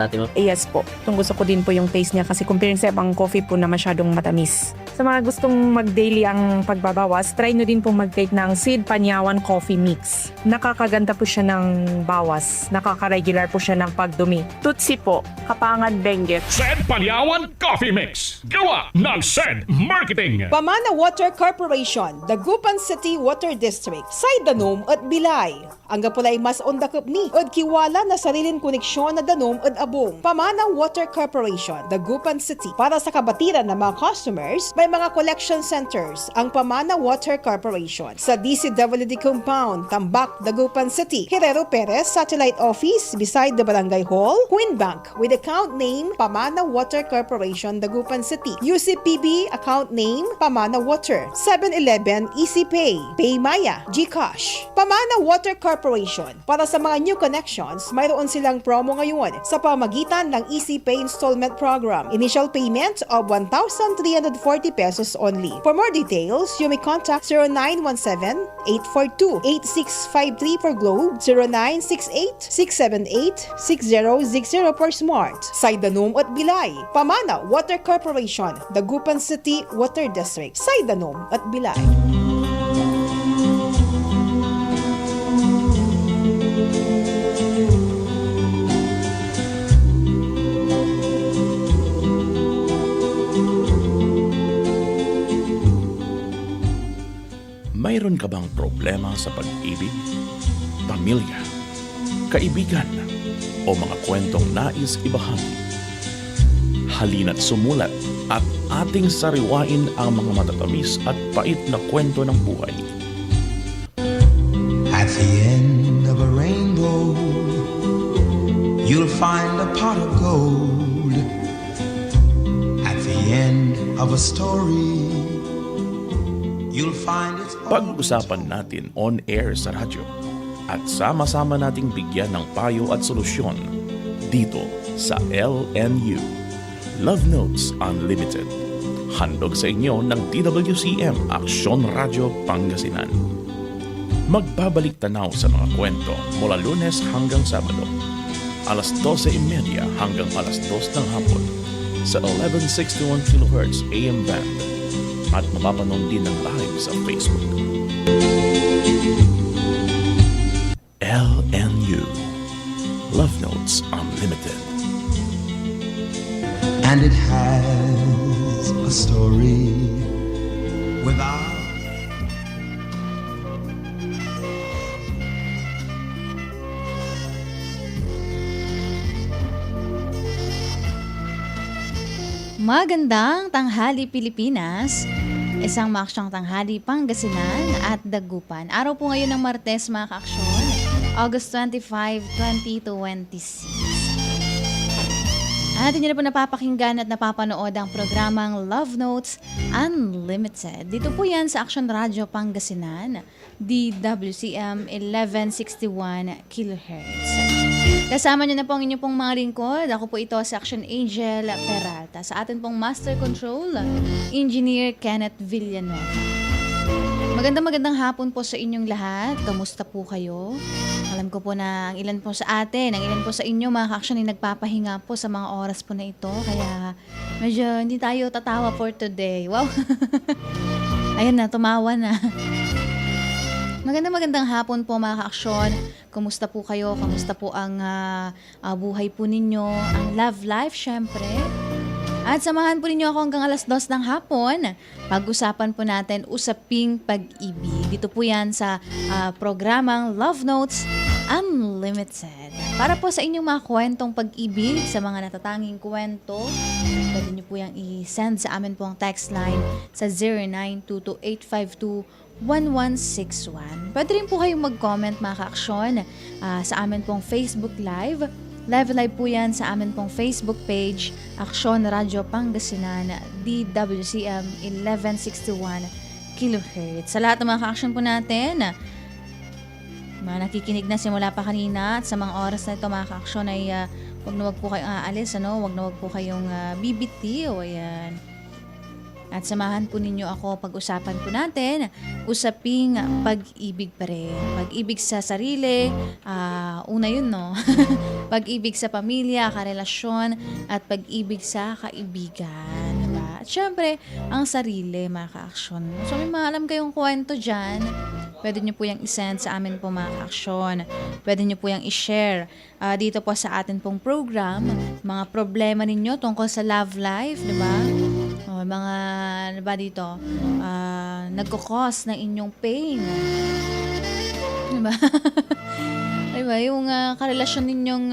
natin. Yes po. Itong gusto ko din po yung taste niya kasi comparing sa ibang coffee po na masyadong matamis. Sa mga gustong mag-daily ang pagbabawas, try nyo din po mag-take ng Seed Panyawan Coffee Mix. Nakakaganda po siya ng bawas. Nakaka-regular po siya ng pagdumi. Tutsi po, Kapangan Benguet. Sed Panyawan Coffee Mix. Gawa ng Sed Marketing. Pamana Water Corporation, Dagupan City Water District, Side Danom at Bilay. Ang gapulay mas ondakop ni at kiwala na sarilin koneksyon na danom at abong. Pamana Water Corporation, Dagupan City. Para sa kabatiran ng mga customers, may mga collection centers ang Pamana Water Corporation. Sa DCWD Compound, Tambak, Dagupan City. Herrero Perez Satellite Office beside the Barangay Hall. Queen Bank with account name Pamana Water Corporation, Dagupan City. UCPB account name Pamana Water. 7-Eleven Easy Pay. Paymaya, GCash. Pamana Water Corporation. Para sa mga new connections, mayroon silang promo ngayon sa pamagitan ng Easy Pay Installment Program. Initial payment of 1,340 pesos only. For more details, you may contact 0917-842-8653 for Globe, 0968-678-6060 for Smart. Side Danom at Bilay. Pamana Water Corporation, Dagupan City Water District. Side Danom at Bilay. Mayroon ka bang problema sa pag-ibig, pamilya, kaibigan, o mga kwentong nais ibahagi? Halina't sumulat at ating sariwain ang mga matatamis at pait na kwento ng buhay. At the end of a rainbow, you'll find a pot of gold. At the end of a story, you'll find its Pag-usapan natin on air sa radyo at sama-sama nating bigyan ng payo at solusyon dito sa LNU. Love Notes Unlimited. Handog sa inyo ng DWCM Aksyon Radyo Pangasinan. Magbabalik tanaw sa mga kwento mula Lunes hanggang Sabado, alas 12:30 hanggang alas 2 ng hapon sa 1161 kHz AM band at mapapanood din ng live sa Facebook. LNU Love Notes Unlimited. and it has a story without. Magandang tanghali Pilipinas, isang maaksyong tanghali Pangasinan at Dagupan. Araw po ngayon ng Martes mga kaaksyon, August 25, 2026. Atin nyo na po napapakinggan at napapanood ang programang Love Notes Unlimited. Dito po yan sa Aksyon Radio Pangasinan, DWCM 1161 kHz. Kasama nyo na po ang inyong pong mga lingkod. Ako po ito si Action Angel Peralta. Sa atin pong Master Control, Engineer Kenneth Villanueva. Magandang hapon po sa inyong lahat. Kamusta po kayo? Alam ko po na ang ilan po sa atin, ang ilan po sa inyo mga ka-action ay nagpapahinga po sa mga oras po na ito. Kaya medyo hindi tayo tatawa for today. Wow! Ayun na, tumawa na. Magandang hapon po mga ka-aksyon. Kumusta po kayo? Kamusta po ang buhay po ninyo? Ang love life, syempre. At samahan po ninyo ako hanggang alas 2 ng hapon. Pag-usapan po natin usaping pag-ibig. Dito po yan sa programang Love Notes Unlimited. Para po sa inyong mga kwentong pag-ibig, sa mga natatanging kwento, pwede nyo po yung i-send sa amin po ang text line sa 0922-852-1161. Pwede rin po kayong mag-comment mga ka-aksyon sa amin pong Facebook Live. Live po yan sa amin pong Facebook page, Aksyon Radio Pangasinan, DWCM 1161 kHz. Sa lahat ng mga ka-aksyon po natin, mga nakikinig na simula pa kanina at sa mga oras na ito mga ka-aksyon ay wag na wag po kayong aalis, wag na wag po kayong bibitiw, ayan. At samahan po ninyo ako, pag-usapan po natin, usaping pag-ibig pa rin. Pag-ibig sa sarili, una yun, no? Pag-ibig sa pamilya, karelasyon, at pag-ibig sa kaibigan. Diba? At syempre, ang sarili, mga ka-aksyon. So may mga alam kayong kwento dyan, pwede nyo po yung isend sa amin po, mga ka-aksyon. Pwede nyo po yung i-share dito po sa atin pong program, mga problema ninyo tungkol sa love life, di ba? O, mga, di ba dito, nagkukos ng inyong pain. Di ba? Di ba? Yung karelasyon ninyong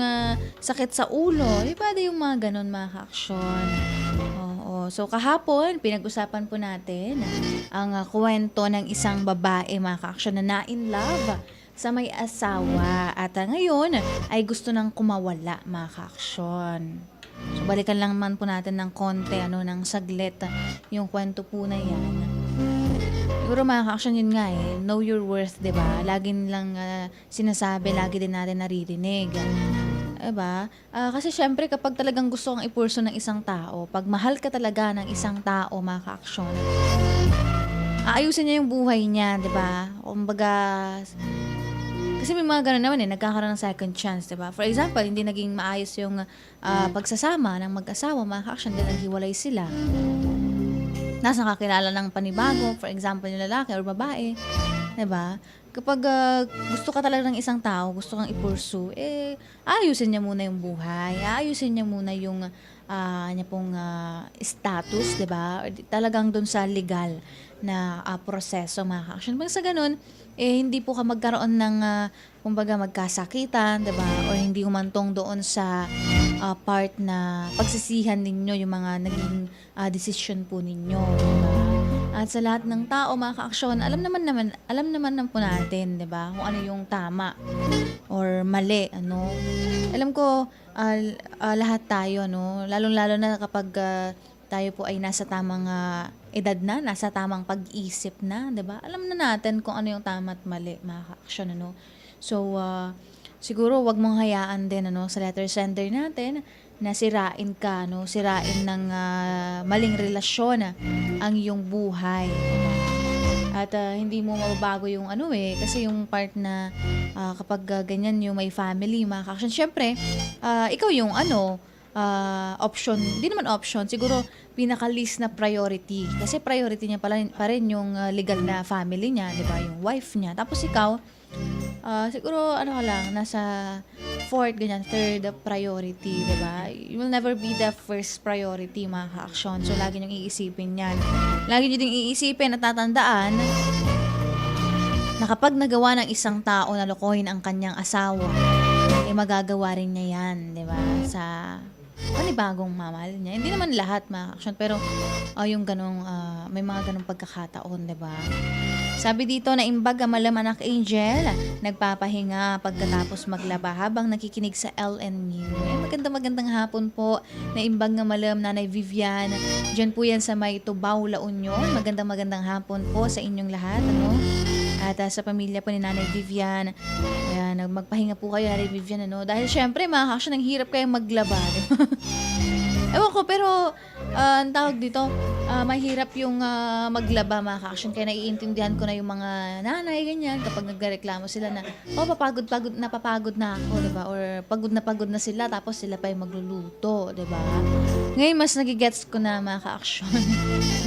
sakit sa ulo, di ba? Yung mga ganun, mga ka-aksyon. Oo. So, kahapon, pinag-usapan po natin ang kwento ng isang babae, mga ka-aksyon, na na-in love sa may asawa. At ngayon, ay gusto nang kumawala, mga ka-aksyon. So, balikan lang man po natin ng konti, ng saglit, yung kwento po na yan. Siguro mga ka-aksyon yun nga know your worth, diba? Lagi nilang sinasabi, lagi din natin naririnig. Diba? Kasi syempre kapag talagang gusto kang ipurso ng isang tao, pag mahal ka talaga ng isang tao, mga ka-aksyon, aayusin niya yung buhay niya, diba? Kumbaga, kasi may mga ganun naman nagkakaroon ng second chance, diba? For example, hindi naging maayos yung pagsasama ng mag-asawa, mga ka-aksyon, dahil naghiwalay sila. Nasa kakilala ng panibago, for example, yung lalaki or babae, diba? Kapag gusto ka talaga ng isang tao, gusto kang i-pursue, ayusin niya muna yung buhay, ayusin niya muna yung niya pong status, diba? Or talagang dun sa legal na proseso, mga ka-aksyon. Pag sa ganun, hindi po ka magkaroon ng, kumbaga, magkasakitan, diba? O hindi humantong doon sa part na pagsisihan ninyo yung mga naging decision po ninyo, diba? At sa lahat ng tao, mga ka-aksyon, alam naman po natin, diba? Kung ano yung tama or mali, Alam ko, lahat tayo, lalong-lalo na kapag tayo po ay nasa tamang edad na, nasa tamang pag-isip na, 'di ba? Alam na natin kung ano yung tama at mali, mga ka-aksyon, So, siguro wag mong hayaan din sa letter sender natin na sirain ka, sirain ng maling relasyon ang iyong buhay. At hindi mo mababago yung kasi yung part na kapag ganyan yung may family, mga ka-aksyon, syempre, ikaw yung option, hindi naman option, siguro pinaka-least na priority. Kasi priority niya pa rin yung legal na family niya, di ba? Yung wife niya. Tapos ikaw, siguro ka lang, nasa fourth, ganyan, third priority, di ba? You will never be the first priority, mga ka-aksyon. So, lagi niyong iisipin yan. Lagi niyo ding iisipin at tatandaan na kapag nagawa ng isang tao na lokohin ang kanyang asawa, magagawa rin niya yan, di ba? Sa panibagong mamahal niya. Hindi naman lahat, mga action, pero yung ganong, may mga ganong pagkakataon, di ba? Sabi dito na imbag malam anak Angel, nagpapahinga pagkatapos maglaba habang nakikinig sa LNU. Magandang hapon po na imbag nga malam Nanay Vivian. Diyan po yan sa may Tubao, La Union. Magandang hapon po sa inyong lahat, At sa pamilya po ni Nanay Vivian. Ayan, magpahinga po kayo, Nanay Vivian, Dahil syempre, mga ka-aksyon, ang hirap kayong maglaba, Ewan ko, pero ang tawag dito, mahirap yung maglaba, mga ka-aksyon. Kaya naiintindihan ko na yung mga nanay, ganyan, kapag nagreklamo sila na, napapagod na ako, diba? Or pagod na sila, tapos sila pa yung magluluto, diba? Ngayon, mas nagigets ko na, mga ka-aksyon.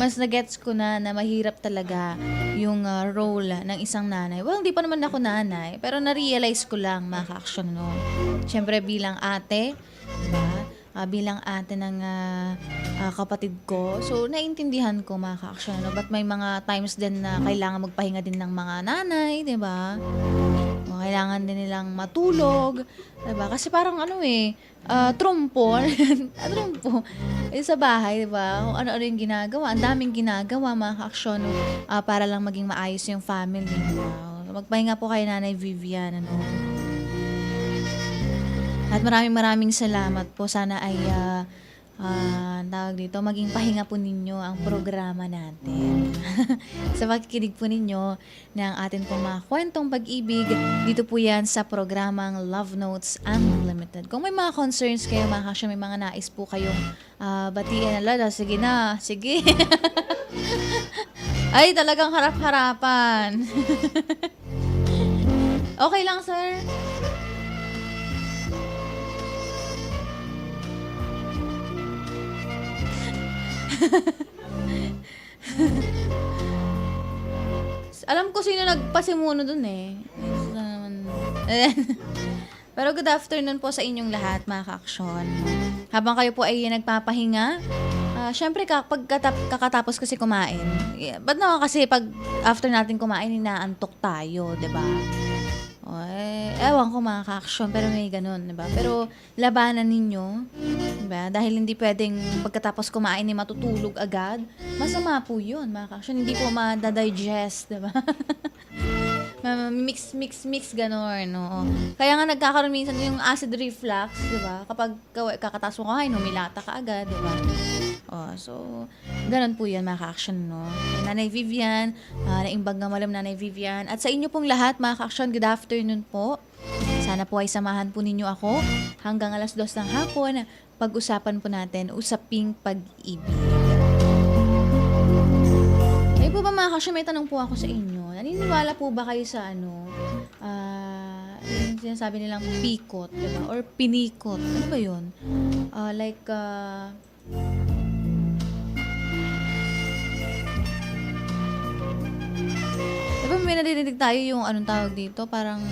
Mas nagets ko na mahirap talaga yung role ng isang nanay. Well, hindi pa naman ako nanay, pero na-realize ko lang, mga ka-aksyon, Siyempre, bilang ate, diba? Bilang ate ng kapatid ko. So, naiintindihan ko, mga ka-aksyon, But may mga times din na kailangan magpahinga din ng mga nanay, di ba? Kailangan din nilang matulog, di ba? Kasi parang trumpo, trumpo sa bahay, di ba? Kung ano-ano yung ginagawa. Ang daming ginagawa, mga ka-aksyon, para lang maging maayos yung family, di ba? Magpahinga po kay Nanay Vivian, At maraming salamat po. Sana ay tawag dito, maging pahinga po ninyo ang programa natin. Sa pakikinig po ninyo ng atin pong mga kwentong pag-ibig, dito po yan sa programang Love Notes Unlimited. Kung may mga concerns kayo, mga kasya, may mga nais po kayong batiin, sige. Ay, talagang harap-harapan. Okay lang, sir. Alam ko sino nagpasimuno dun eh. Pero good afternoon po sa inyong lahat, mga ka-aksyon. Habang kayo po ay nagpapahinga, syempre kapag kakatapos kasi kumain, ba't naman kasi pag after natin kumain, inaantok tayo, 'di ba? Ewan ko mga ka-aksyon, pero may ganun, 'di ba? Pero labanan ninyo, 'di ba? Dahil hindi pwedeng pagkatapos kumain ni matutulog agad. Masama po 'yun, mga ka-aksyon. Hindi po ma-digest, 'di ba? Mix ganon, no. Kaya nga nagkakaroon minsan yung acid reflux, 'di ba? Kapag kakatapos mo kumain, humilata ka agad, 'di ba? So ganun po 'yan, mga ka-aksyon, no. Nanay Vivian, naimbag nga malam Nanay Vivian. At sa inyo pong lahat, mga ka-aksyon, good afternoon po. Sana po ay samahan po ninyo ako hanggang 2:00 ng hapon. Pag-usapan po natin, usaping pag-ibig. Ay po ba, mga ka-aksyon, may tanong po ako sa inyo. Naniniwala po ba kayo sa yung sinasabi nilang pikot, diba? Or pinikot. Ano ba yun? Diba may nadidinig tayo yung anong tawag dito? Parang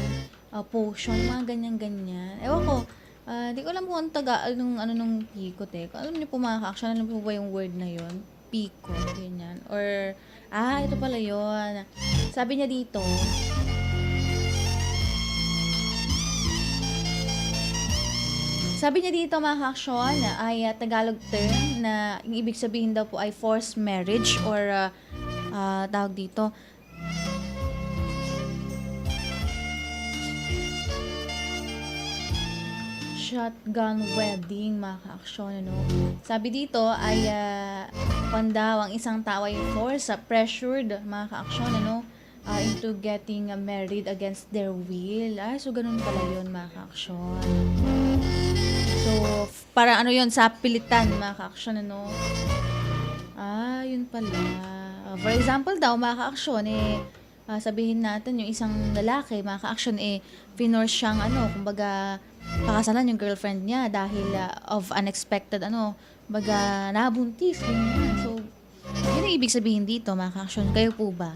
potion, mga ganyan-ganyan. Ewan ko. Di ko alam kung nung pikot eh. Alam niyo po, mga ka-aksyon, alam po ba yung word na yun? Pikot, ganyan. Or, ito pala yun. Sabi niya dito, mga ka-aksyon, ay Tagalog term na yung ibig sabihin daw po ay forced marriage or tawag dito, shotgun wedding, mga ka-aksyon, ano? Sabi dito ay daw ang isang tao ay forced, pressured, mga ka-aksyon, ano, into getting married against their will. So ganun pala yun, mga ka-aksyon. So, para ano yun, sa pilitan, mga ka-aksyon, ano. Yun pala. For example daw, mga ka-aksyon, sabihin natin yung isang lalaki, mga ka-aksyon, pinorse siyang, kumbaga, pakasalan yung girlfriend niya dahil of unexpected, baga nabuntis, ganyan. So, yun ang ibig sabihin dito, mga ka-aksyon. Kayo po ba?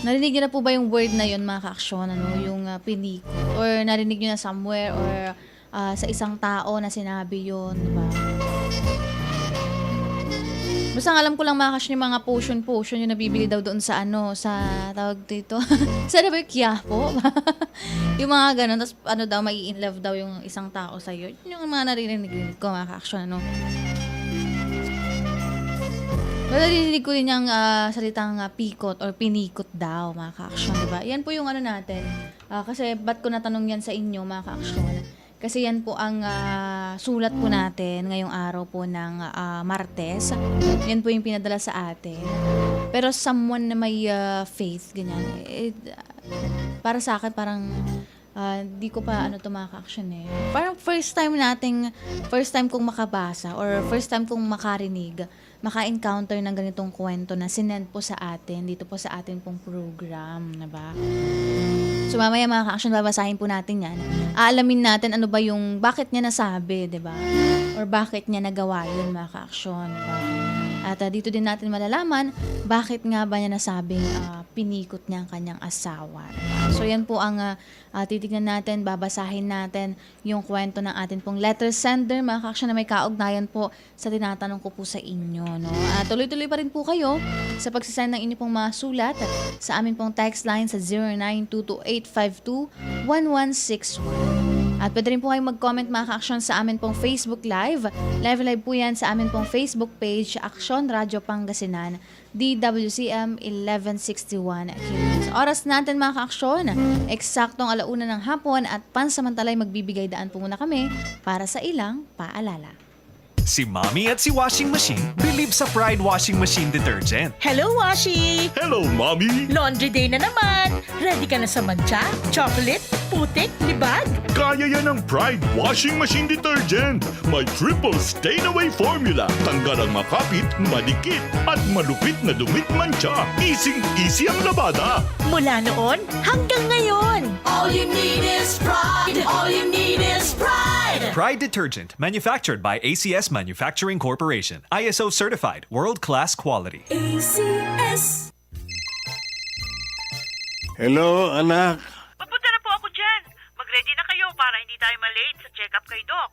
Narinig niyo na po ba yung word na yun, mga ka-aksyon, yung pinikot? Or narinig niyo na somewhere or sa isang tao na sinabi yun, diba? Basta alam ko lang, mga ka-aksyon, yung mga potion yung nabibili daw doon sa sa tawag dito. Sa ba yung Quiapo? Yung mga ganun. Tapos daw, mai-in love daw yung isang tao sa'yo. Yun yung mga narinig ko, mga ka-aksyon, Pero narinig ko din yung salitang pikot or pinikot daw, mga ka-aksyon, diba? Yan po yung natin. Kasi ba't ko natanong yan sa inyo, mga ka-aksyon? Kasi yan po ang sulat po natin ngayong araw po ng Martes. Yan po yung pinadala sa atin. Pero someone na may faith, ganyan. Para sa akin, parang di ko pa mga ka-aksyon eh. Parang first time kong makabasa or first time kong makarinig, maka-encounter ng ganitong kwento na sinend po sa atin, dito po sa atin pong program, diba? So mamaya, mga ka-aksyon, babasahin po natin yan. Aalamin natin ano ba yung bakit niya nasabi, diba? Or bakit niya nagawa yun, mga ka-aksyon, diba? At dito din natin malalaman bakit nga ba niya nasabing pinikot niya ang kanyang asawa. So yan po ang titignan natin, babasahin natin yung kwento ng atin pong letter sender, mga ka-aksyon, na may kaugnayan po sa tinatanong ko po sa inyo. No? Tuloy-tuloy pa rin po kayo sa pagsasend ng inyo pong mga sulat sa amin pong text line sa 0922-852-1161. At pwede rin po kayong mag-comment, mga ka-aksyon, sa amin pong Facebook Live. Live po yan sa amin pong Facebook page, Aksyon Radio Pangasinan, DWCM 1161 kHz. Oras natin, mga ka-aksyon, eksaktong 1:00 ng hapon at pansamantalay magbibigay daan po muna kami para sa ilang paalala. Si Mommy at si Washing Machine believe sa Pride Washing Machine Detergent. Hello, Washi! Hello, Mommy! Laundry day na naman! Ready ka na sa mancha, chocolate, putik, libag? Kaya yan ng Pride Washing Machine Detergent. May triple stain-away formula. Tanggal ang makapit, madikit, at malupit na dumit mancha. Easy ang labada. Mula noon hanggang ngayon. All you need is pride. All you need is pride. Pride Detergent, manufactured by ACS Manufacturing Corporation. ISO certified, world-class quality. ACS. Hello, anak. Papunta na po ako dyan. Mag-ready na kayo para hindi tayo malate sa check-up kay Doc.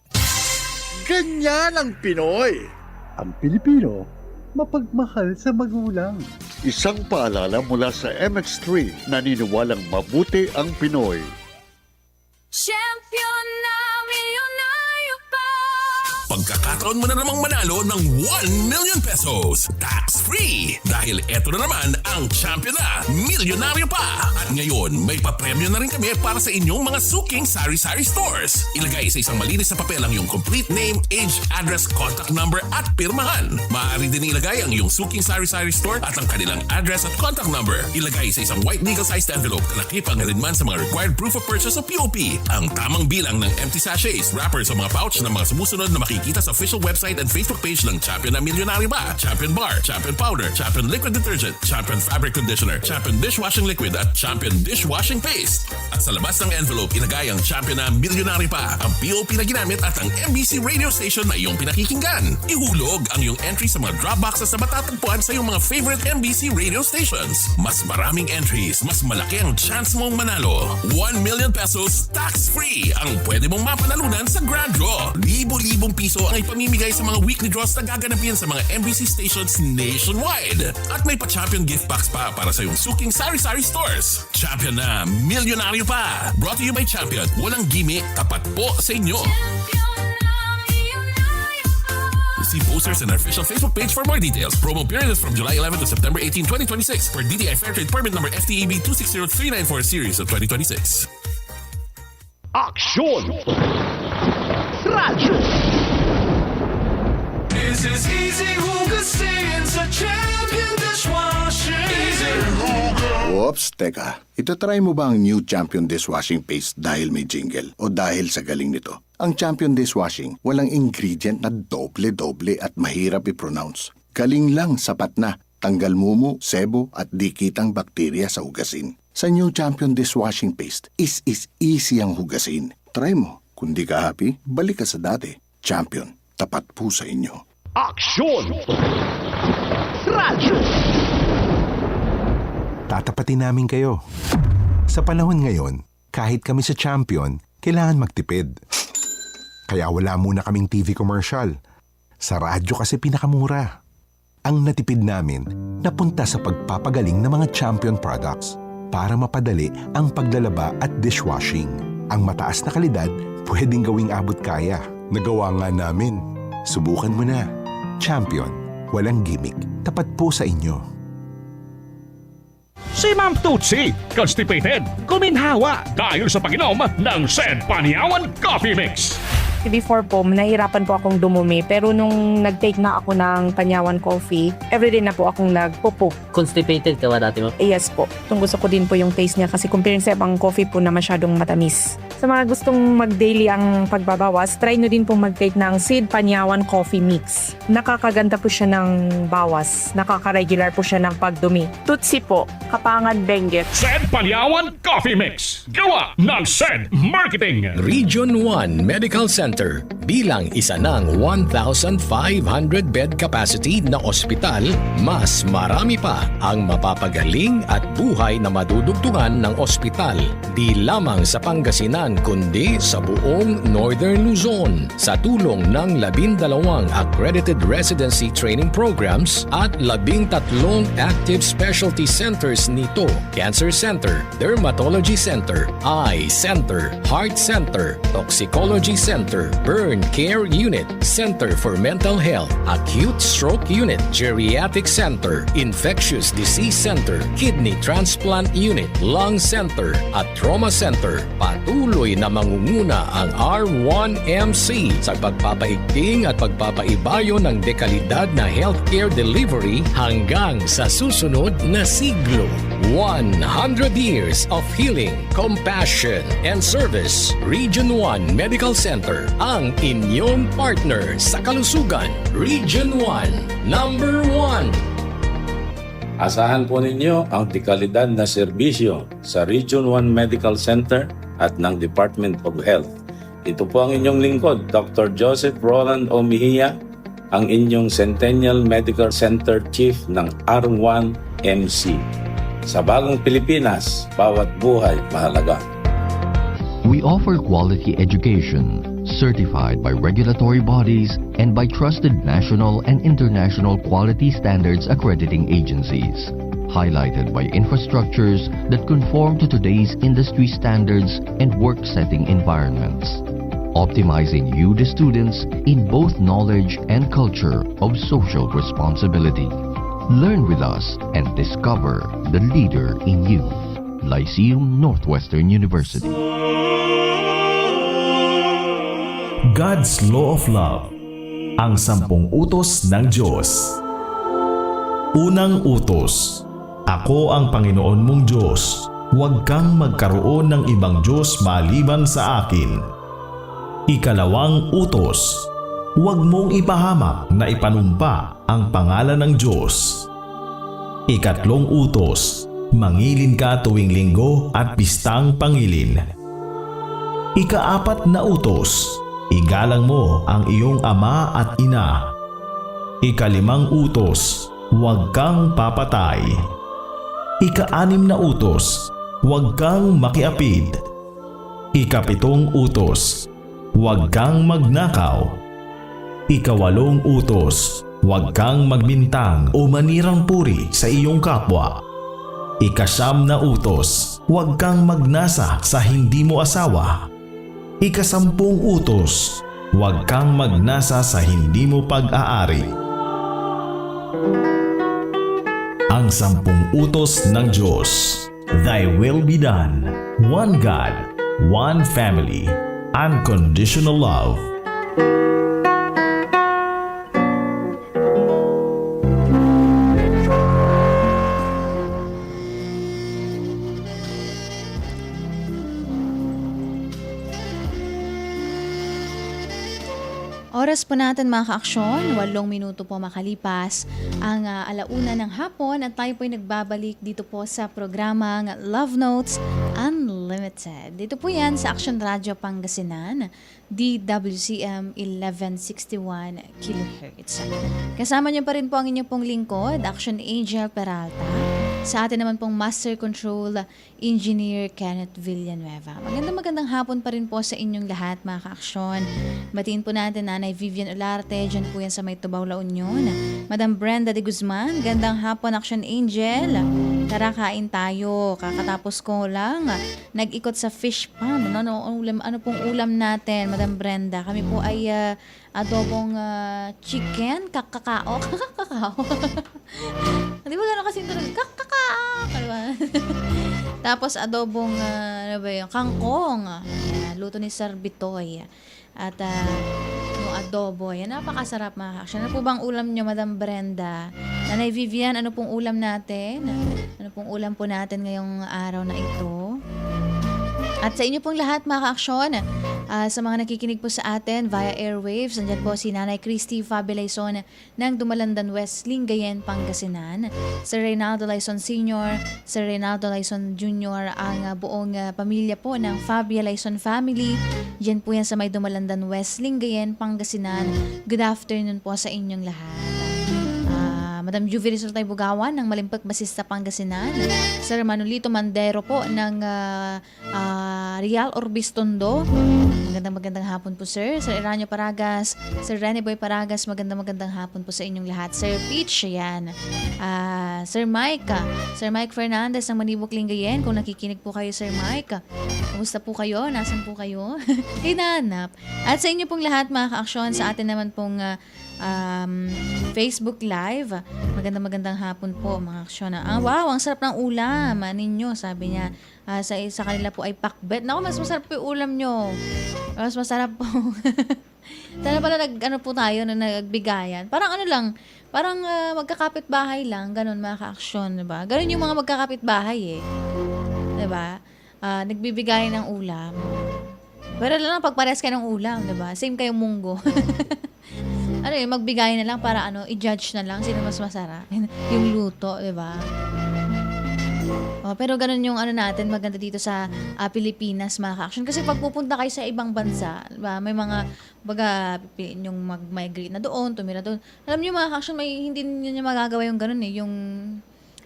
Ganyan ang Pinoy. Ang Pilipino, mapagmahal sa magulang. Isang paalala mula sa MX3, naniniwalang mabuti ang Pinoy. Champion na milyonaryo pa. Pagkakataon mo na namang manalo ng 1 million pesos. Tax-free! Dahil eto na naman ang champion na milyonaryo pa. At ngayon, may papremyo na rin kami para sa inyong mga suking sari-sari stores. Ilagay sa isang malinis na papel ang iyong complete name, age, address, contact number at pirmahan. Maaari din ilagay ang iyong suking sari-sari store at ang kanilang address at contact number. Ilagay sa isang white legal-sized envelope na nakipang na rin man sa mga required proof of purchase o POP. Ang tamang bilang ng empty sachets, wrappers o mga pouch ng mga sumusunod na makikita sa official website and Facebook page ng Champion na Milyonaryo Ba, Champion Bar, Champion Powder, Champion Liquid Detergent, Champion Fabric Conditioner, Champion Dishwashing Liquid at Champion Dishwashing Paste. At sa labas ng envelope, ilagay ang Champion na Milyonaryo Pa, ang POP na ginamit at ang MBC radio station na iyong pinakikinggan. Ihulog ang iyong entry sa mga drop boxes na matatagpuan sa iyong mga favorite MBC radio stations. Mas maraming entries, mas malaki ang chance mong manalo. 1 million pesos tax-free ang pwede mong mapanalunan sa Grand Draw. Libo-libong piso ang ipamimigay sa mga weekly draws na gaganapin sa mga MBC stations nationwide. At may pa-champion gift box pa para sa iyong suking sari-sari stores. Champion na Milyonaryo Pa. Brought to you by Champion. Walang gimmick, tapat po sa inyo. See posters on our official Facebook page for more details. Promo period is from July 11 to September 18, 2026 for DTI Fairtrade Permit number FTEB 260394 series of 2026. Aksyon! Radyo! This is Easy Hugasin sa Champion Dishwashing. Easy Oops, teka. Ito-try mo ba ang new Champion Dishwashing Paste dahil may jingle o dahil sa galing nito? Ang Champion Dishwashing, walang ingredient na doble-doble at mahirap i-pronounce. Galing lang, sapat na. Tanggal mumu, sebo at dikitang bakterya sa hugasin. Sa new Champion Dishwashing Paste, is easy ang hugasin. Try mo. Kung di ka happy, balik ka sa dati. Champion, tapat po sa inyo. Aksyon! Radyo! Tatapatin namin kayo. Sa panahon ngayon, kahit kami sa Champion, kailangan magtipid. Kaya wala muna kaming TV commercial. Sa radyo kasi pinakamura. Ang natipid namin, napunta sa pagpapagaling ng mga Champion products para mapadali ang paglalaba at dishwashing. Ang mataas na kalidad, pwedeng gawing abot kaya. Nagawa nga namin. Subukan mo na. Champion. Walang gimmick. Tapat po sa inyo. Si Ma'am Tutsi, constipated, kuminhawa dahil sa pag-inom ng Sen Panyawan Coffee Mix. Before po, nahirapan po akong dumumi. Pero nung nag-take na ako ng Panyawan Coffee, everyday na po akong nagpupo. Constipated ka ba dati mo? Yes po. Itong gusto ko din po yung taste niya kasi comparing sa ibang coffee po na masyadong matamis. Sa mga gustong mag-daily ang pagbabawas, try nyo din pong mag-take ng Seed Panyawan Coffee Mix. Nakakaganda po siya ng bawas. Nakaka-regular po siya ng pagdumi. Tutsi po, Kapangan Benguet. Sen Panyawan Coffee Mix. Gawa ng Sen Marketing. Region 1 Medical Center bilang isa ng 1,500-bed capacity na ospital, mas marami pa ang mapapagaling at buhay na madudugtungan ng ospital. Di lamang sa Pangasinan kundi sa buong Northern Luzon sa tulong ng 12 accredited residency training programs at 13 active specialty centers nito: Cancer Center, Dermatology Center, Eye Center, Heart Center, Toxicology Center, Burn Care Unit, Center for Mental Health, Acute Stroke Unit, Geriatric Center, Infectious Disease Center, Kidney Transplant Unit, Lung Center at Trauma Center. Patuloy patuloy na mangunguna ang R1MC sa pagpapaigting at pagpapaibayo ng dekalidad na healthcare delivery hanggang sa susunod na siglo. 100 years of healing, compassion, and service. Region 1 Medical Center ang inyong partner sa kalusugan. Region 1, number 1. Asahan po ninyo ang dekalidad na serbisyo sa Region 1 Medical Center at ng Department of Health. Ito po ang inyong lingkod, Dr. Joseph Roland Omihia, ang inyong Centennial Medical Center Chief ng R1MC. Sa bagong Pilipinas, bawat buhay mahalaga. We offer quality education, certified by regulatory bodies and by trusted national and international quality standards accrediting agencies, highlighted by infrastructures that conform to today's industry standards and work-setting environments, optimizing you, the students, in both knowledge and culture of social responsibility. Learn with us and discover the leader in you. Lyceum Northwestern University. God's Law of Love, ang 10 utos ng Diyos. Unang utos, Ako ang Panginoon mong Diyos, huwag kang magkaroon ng ibang Diyos maliban sa akin. Ikalawang utos, huwag mong ipahamak na ipanumpa ang pangalan ng Diyos. Ikatlong utos, mangilin ka tuwing linggo at pistang pangilin. Ikaapat na utos, igalang mo ang iyong ama at ina. Ikalimang utos, huwag kang papatay. Ika-6 na utos, huwag kang makiapid. Ika-7 utos, huwag kang magnakaw. Ika-8 utos, huwag kang magbintang o manirang puri sa iyong kapwa. Ika-9 na utos, huwag kang magnasa sa hindi mo asawa. Ika-10 utos, huwag kang magnasa sa hindi mo pag-aari. Ang 10 utos ng Diyos. Thy will be done. One God, one family, unconditional love. Oras po natin mga ka-aksyon, 8 minuto po makalipas ang 1:00 ng hapon at tayo po ay nagbabalik dito po sa programang Love Notes Unlimited. Dito po yan sa Action Radio Pangasinan, DWCM 1161 kHz. Kasama niyo pa rin po ang inyong pong lingkod, Action Angel Peralta. Sa atin naman pong Master Control Engineer Kenneth Villanueva. Magandang hapon pa rin po sa inyong lahat mga ka-aksyon. Batiin po natin Nanay Vivian Olarte, dyan po yan sa May Tubaw, La Union. Madam Brenda de Guzman, gandang hapon Action Angel. Tara kain tayo. Kakatapos ko lang nag-ikot sa fish pond. Ano pong ulam natin Madam Brenda? Kami po ay adobong chicken, kakao. Di ba gano'n kasi ito? Kakao! Tapos adobong, kangkong. Ayan, luto ni Sir Bitoy. At yung adobo. Yan, napakasarap mga ka-action. Ano po bang ulam nyo, Madam Brenda? Nanay Vivian, ano pong ulam natin? Ano pong ulam po natin ngayong araw na ito? At sa inyo pong lahat mga ka-aksyon, sa mga nakikinig po sa atin via airwaves, nandyan po si Nanay Christy Fabi Laison ng Dumalandan West, Lingayen, Pangasinan. Sir Reynaldo Laison Sr., Sir Reynaldo Laison Jr., ang buong pamilya po ng Fabia Laison family. Diyan po yan sa may Dumalandan West, Lingayen, Pangasinan. Good afternoon po sa inyong lahat. Madam Juvie Rizultay Bugawan ng Malimpag Basista, Pangasinan. Sir Manolito Mandero po ng Real Orbis Tondo. Magandang hapon po sir. Sir Eranio Paragas, Sir Rene Boy Paragas, magandang hapon po sa inyong lahat. Sir Peach, yan. Sir Mike Fernandez ng Manibok, Lingayen. Kung nakikinig po kayo Sir Mike, kumusta po kayo? Nasaan po kayo? Hinanap. At sa inyo pong lahat mga ka-aksyon, sa atin naman pong Facebook Live. Magandang hapon po mga aksyon. Wow, ang sarap ng ulam ninyo, sabi niya. Sa kanila po ay pakbet. Naku, mas masarap po yung ulam nyo. Mas masarap po. Sana pala po tayo na nagbigayan. Parang magkakapit bahay lang, ganun mga ka-aksyon, diba? Ganun yung mga magkakapit bahay diba? Nagbibigayan ng ulam. Pero lang pag parehas kayo ng ulam, diba? Same kayong munggo. Magbigay na lang para i-judge na lang sino mas masarap. Yung luto, diba? Pero ganun yung natin, maganda dito sa Pilipinas, mga ka-action. Kasi pag pupunta kayo sa ibang bansa, diba, may mga yung mag-migrate na doon, tumira doon. Alam niyo mga ka-action, hindi niyo magagawa yung ganun Yung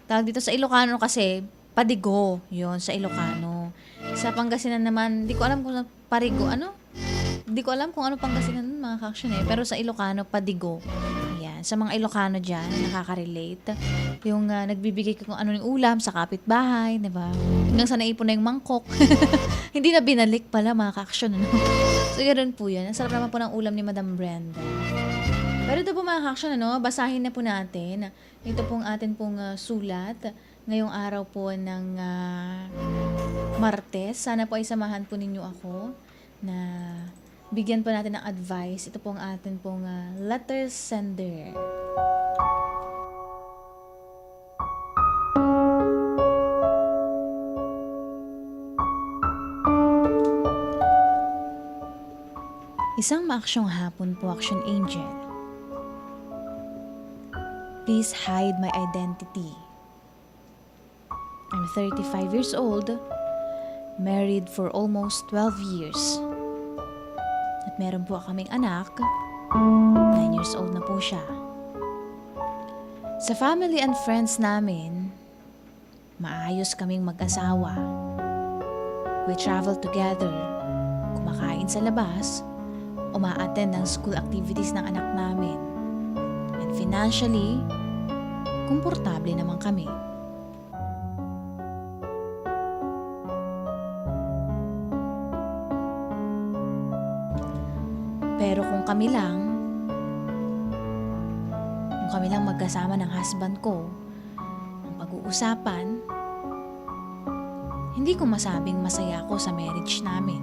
tawag dito sa Ilocano kasi, padigo, yun, sa Ilocano. Sa Pangasinan naman, di ko alam kung parigo, Hindi ko alam kung ano Pangasinan mga ka-action pero sa Ilocano, padigo. Ayan, sa mga Ilocano dyan, nakaka-relate. Yung nagbibigay ko kung ano yung ulam sa kapitbahay, diba? Hanggang sa naipon na yung mangkok. Hindi na binalik pala mga ka-action, So, ganoon po yan. Ang sarap naman po ng ulam ni Madam Brenda. Pero ito po mga ka-action, basahin na po natin. Ito pong atin pong sulat. Ngayong araw po ng Martes. Sana po ay samahan po ninyo ako na bigyan po natin ng advice. Ito pong atin pong letter sender. Isang maaksyong hapon po, Action Angel. Please hide my identity. I'm 35 years old, married for almost 12 years. At meron po kaming anak, 9 years old na po siya. Sa family and friends namin, maayos kaming mag-asawa. We travel together, kumakain sa labas, uma-attend ng school activities ng anak namin. And financially, komportable naman kami. Pero kung kami lang magkasama ng husband ko, ang pag-uusapan, hindi ko masabing masaya ako sa marriage namin.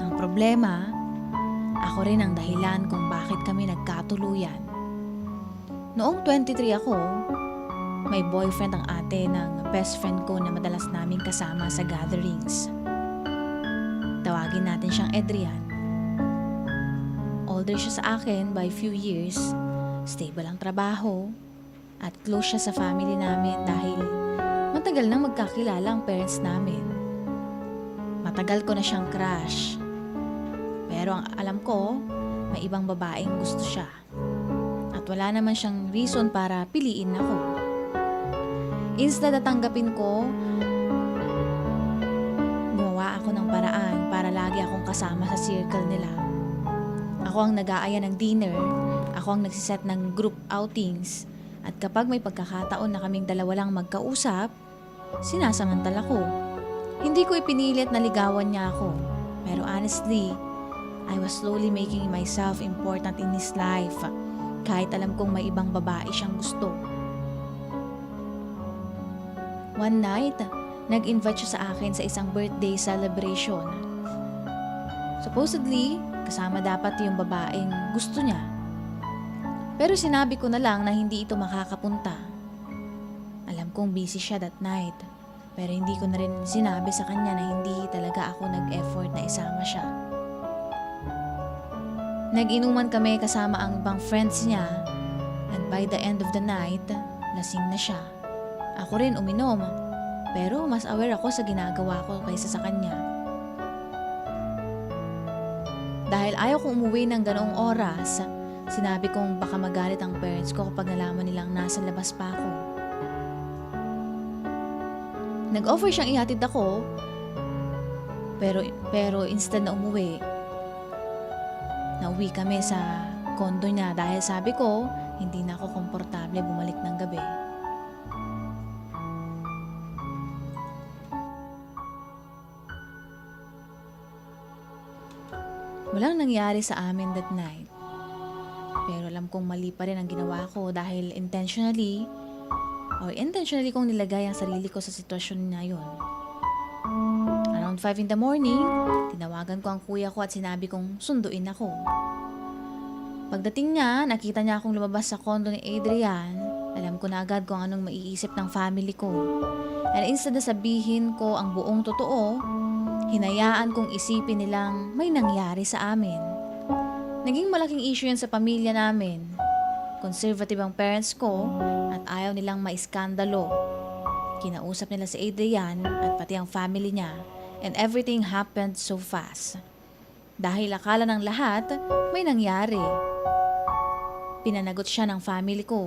Ang problema, ako rin ang dahilan kung bakit kami nagkatuluyan. Noong 23 ako, may boyfriend ang ate ng best friend ko na madalas naming kasama sa gatherings. Tawagin natin siyang Adrian. Older siya sa akin by few years, stable ang trabaho, at close siya sa family namin dahil matagal nang magkakilala ang parents namin. Matagal ko na siyang crush. Pero ang alam ko, may ibang babaeng gusto siya. At wala naman siyang reason para piliin ako. Instead na tanggapin ko, gumawa ako ng paraan para lagi akong kasama sa circle nila. Ako ang nag-aaya ng dinner, ako ang nagsiset ng group outings, at kapag may pagkakataon na kaming dalawa lang magkausap, sinasamantala ko. Hindi ko ipinilit na ligawan niya ako, pero honestly, I was slowly making myself important in his life, kahit alam kong may ibang babae siyang gusto. One night, nag-invite siya sa akin sa isang birthday celebration. Supposedly, kasama dapat yung babaeng gusto niya. Pero sinabi ko na lang na hindi ito makakapunta. Alam kong busy siya that night, pero hindi ko na rin sinabi sa kanya na hindi talaga ako nag-effort na isama siya. Nag-inuman kami kasama ang ibang friends niya, and by the end of the night, lasing na siya. Ako rin uminom, pero mas aware ako sa ginagawa ko kaysa sa kanya. Dahil ayaw kong umuwi ng ganoong oras, sinabi kong baka magalit ang parents ko kapag nalaman nilang nasa labas pa ako. Nag-offer siyang ihatid ako, pero instead na umuwi, nauwi kami sa kondo niya dahil sabi ko, hindi na ako komportable bumalik ng gabi. Walang nangyari sa amin that night. Pero alam kong mali pa rin ang ginawa ko dahil intentionally kong nilagay ang sarili ko sa sitwasyon na yun. Around 5 in the morning, tinawagan ko ang kuya ko at sinabi kong sunduin ako. Pagdating niya, nakita niya akong lumabas sa kondo ni Adrian. Alam ko na agad kung anong maiisip ng family ko. And instead na sabihin ko ang buong totoo, hinayaan kong isipin nilang may nangyari sa amin. Naging malaking issue yan sa pamilya namin. Conservative ang parents ko at ayaw nilang maiskandalo. Kinausap nila si Adrian at pati ang family niya and everything happened so fast. Dahil akala ng lahat may nangyari. Pinanagot siya ng family ko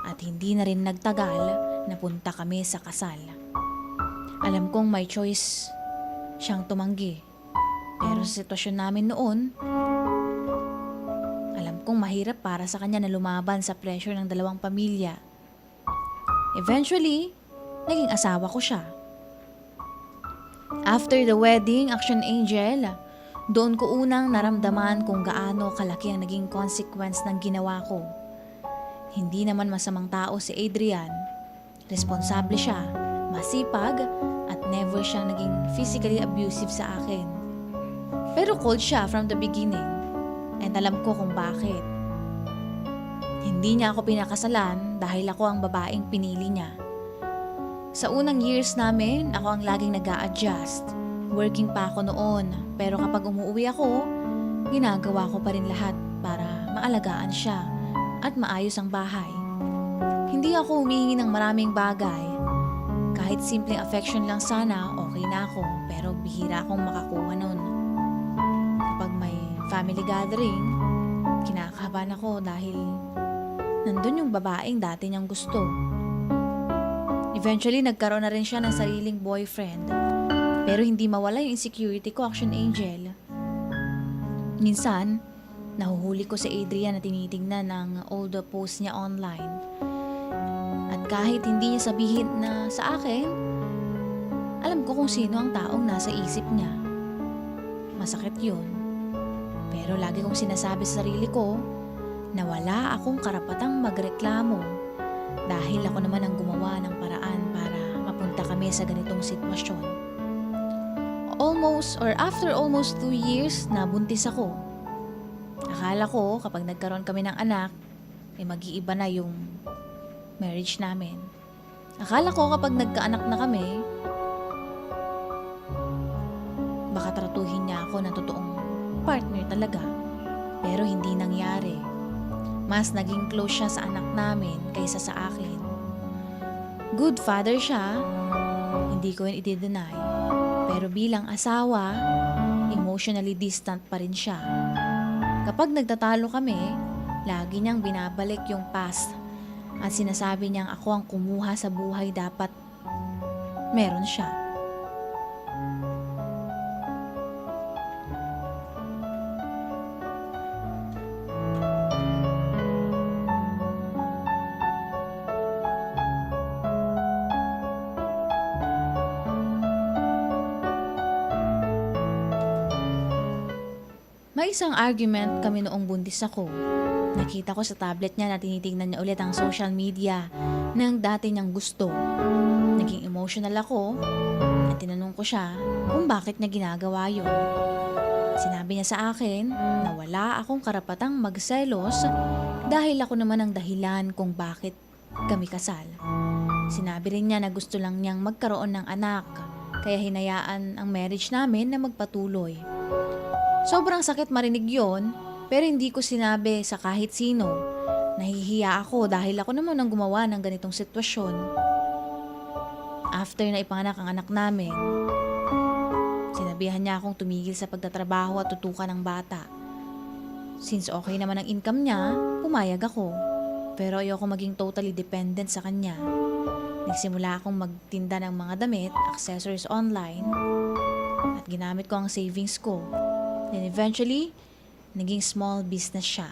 at hindi na rin nagtagal napunta kami sa kasal. Alam kong may choice siyang tumanggi. Pero sa sitwasyon namin noon, alam kong mahirap para sa kanya na lumaban sa pressure ng dalawang pamilya. Eventually, naging asawa ko siya. After the wedding, Action Angel, doon ko unang naramdaman kung gaano kalaki ang naging consequence ng ginawa ko. Hindi naman masamang tao si Adrian. Responsable siya, masipag, at never siyang naging physically abusive sa akin. Pero cold siya from the beginning. And alam ko kung bakit. Hindi niya ako pinakasalan dahil ako ang babaeng pinili niya. Sa unang years namin, ako ang laging nag-a-adjust. Working pa ako noon, pero kapag umuwi ako, ginagawa ko pa rin lahat para maalagaan siya at maayos ang bahay. Hindi ako humihingi ng maraming bagay. Kahit simpleng affection lang sana, okay na ako, pero bihira akong makakuha noon. Kapag may family gathering, kinakabahan ako dahil nandun yung babaeng dati niyang gusto. Eventually, nagkaroon na rin siya ng sariling boyfriend. Pero hindi mawala yung insecurity ko, Action Angel. Minsan, nahuhuli ko si Adrian na tinitingnan ng old post niya online. At kahit hindi niya sabihin na sa akin, alam ko kung sino ang taong nasa isip niya. Masakit yun. Pero lagi kong sinasabi sa sarili ko na wala akong karapatang magreklamo dahil ako naman ang gumawa ng paraan para mapunta kami sa ganitong sitwasyon. After almost 2 years, nabuntis ako. Akala ko kapag nagkaroon kami ng anak, mag-iiba na yung marriage namin. Akala ko kapag nagkaanak na kami, baka tratuhin niya ako ng totoong partner talaga. Pero hindi nangyari. Mas naging close siya sa anak namin kaysa sa akin. Good father siya, hindi ko yun i-deny. Pero bilang asawa, emotionally distant pa rin siya. Kapag nagtatalo kami, lagi niyang binabalik yung past at sinasabi niyang ako ang kumuha sa buhay, dapat meron siya. May isang argument kami noong buntis ako. Nakita ko sa tablet niya na tinitingnan niya ulit ang social media ng dati niyang gusto. Naging emotional ako at tinanong ko siya kung bakit niya ginagawa yun. Sinabi niya sa akin na wala akong karapatang magselos dahil ako naman ang dahilan kung bakit kami kasal. Sinabi rin niya na gusto lang niyang magkaroon ng anak, kaya hinayaan ang marriage namin na magpatuloy. Sobrang sakit marinig yon, pero hindi ko sinabi sa kahit sino. Nahihiya ako dahil ako naman ang gumawa ng ganitong sitwasyon. After na ipanganak ang anak namin, sinabihan niya akong tumigil sa pagtatrabaho at tutukan ng bata. Since okay naman ang income niya, pumayag ako. Pero ayoko maging totally dependent sa kanya. Nagsimula akong magtinda ng mga damit, accessories online, at ginamit ko ang savings ko. Then eventually, naging small business siya.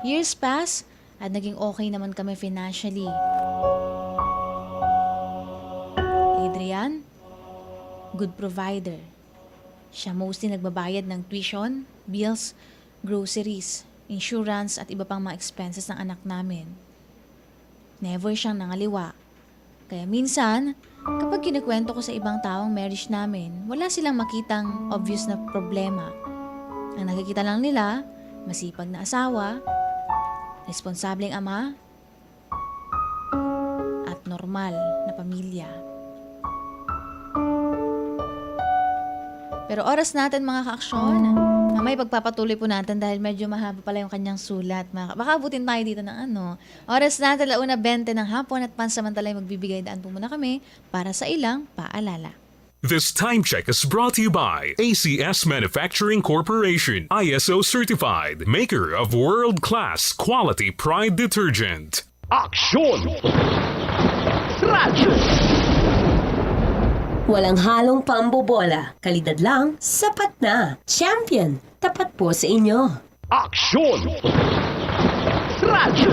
Years pass at naging okay naman kami financially. Adrian, good provider. Siya mostly nagbabayad ng tuition, bills, groceries. insurance at iba pang mga expenses ng anak namin. Never siyang nangaliwa. Kaya minsan, kapag kinikwento ko sa ibang taong marriage namin, wala silang makitang obvious na problema. Ang nakikita lang nila, masipag na asawa, responsableng ama, at normal na pamilya. Pero oras natin mga ka-aksyon. Mamay pagpapatuloy po natin dahil medyo mahaba pala yung kanyang sulat. Baka abutin tayo dito ng Oras natin 1:20 ng hapon at pansamantala magbibigay daan po muna kami para sa ilang paalala. This time check is brought to you by ACS Manufacturing Corporation, ISO certified, maker of world-class quality Pride detergent. Aksyon! Radyo! Walang halong pambobola. Kalidad lang, sapat na. Champion, tapat po sa inyo. Aksyon! Radyo!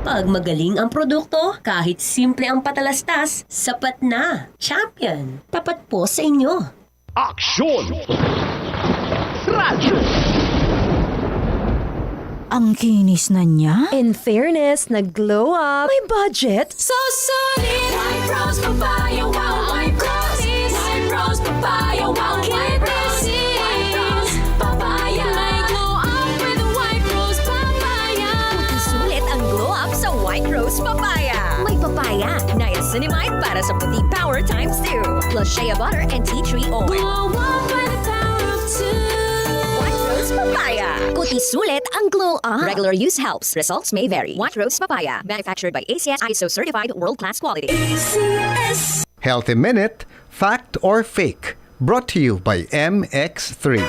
Pag magaling ang produkto, kahit simple ang patalastas, sapat na. Champion, tapat po sa inyo. Aksyon! Radyo! Ang kinis na niya. In fairness, nag-glow up. May budget. So solid! White Rose Papaya, wow! White Rose! White Rose Papaya, wow! White Rose! White Rose Papaya! May glow up with White Rose Papaya! Puti sulit ang glow up sa White Rose Papaya. May papaya, niacinamide para sa puti power times 2. Plus shea butter and tea tree oil. Glow up with the power of 2. White Rose Papaya. Puti sulit ang glow up. Regular use helps. Results may vary. White Rose Papaya. Manufactured by ACS ISO certified world-class quality. ACS. Healthy Minute, Fact or Fake? Brought to you by MX3.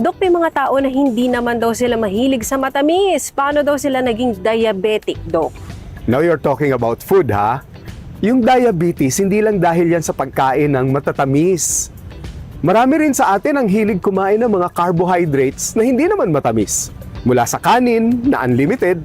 Dok, may mga tao na hindi naman daw sila mahilig sa matamis. Paano daw sila naging diabetic, Dok? Now you're talking about food, ha? Yung diabetes, hindi lang dahil yan sa pagkain ng matatamis. Marami rin sa atin ang hilig kumain ng mga carbohydrates na hindi naman matamis. Mula sa kanin na unlimited,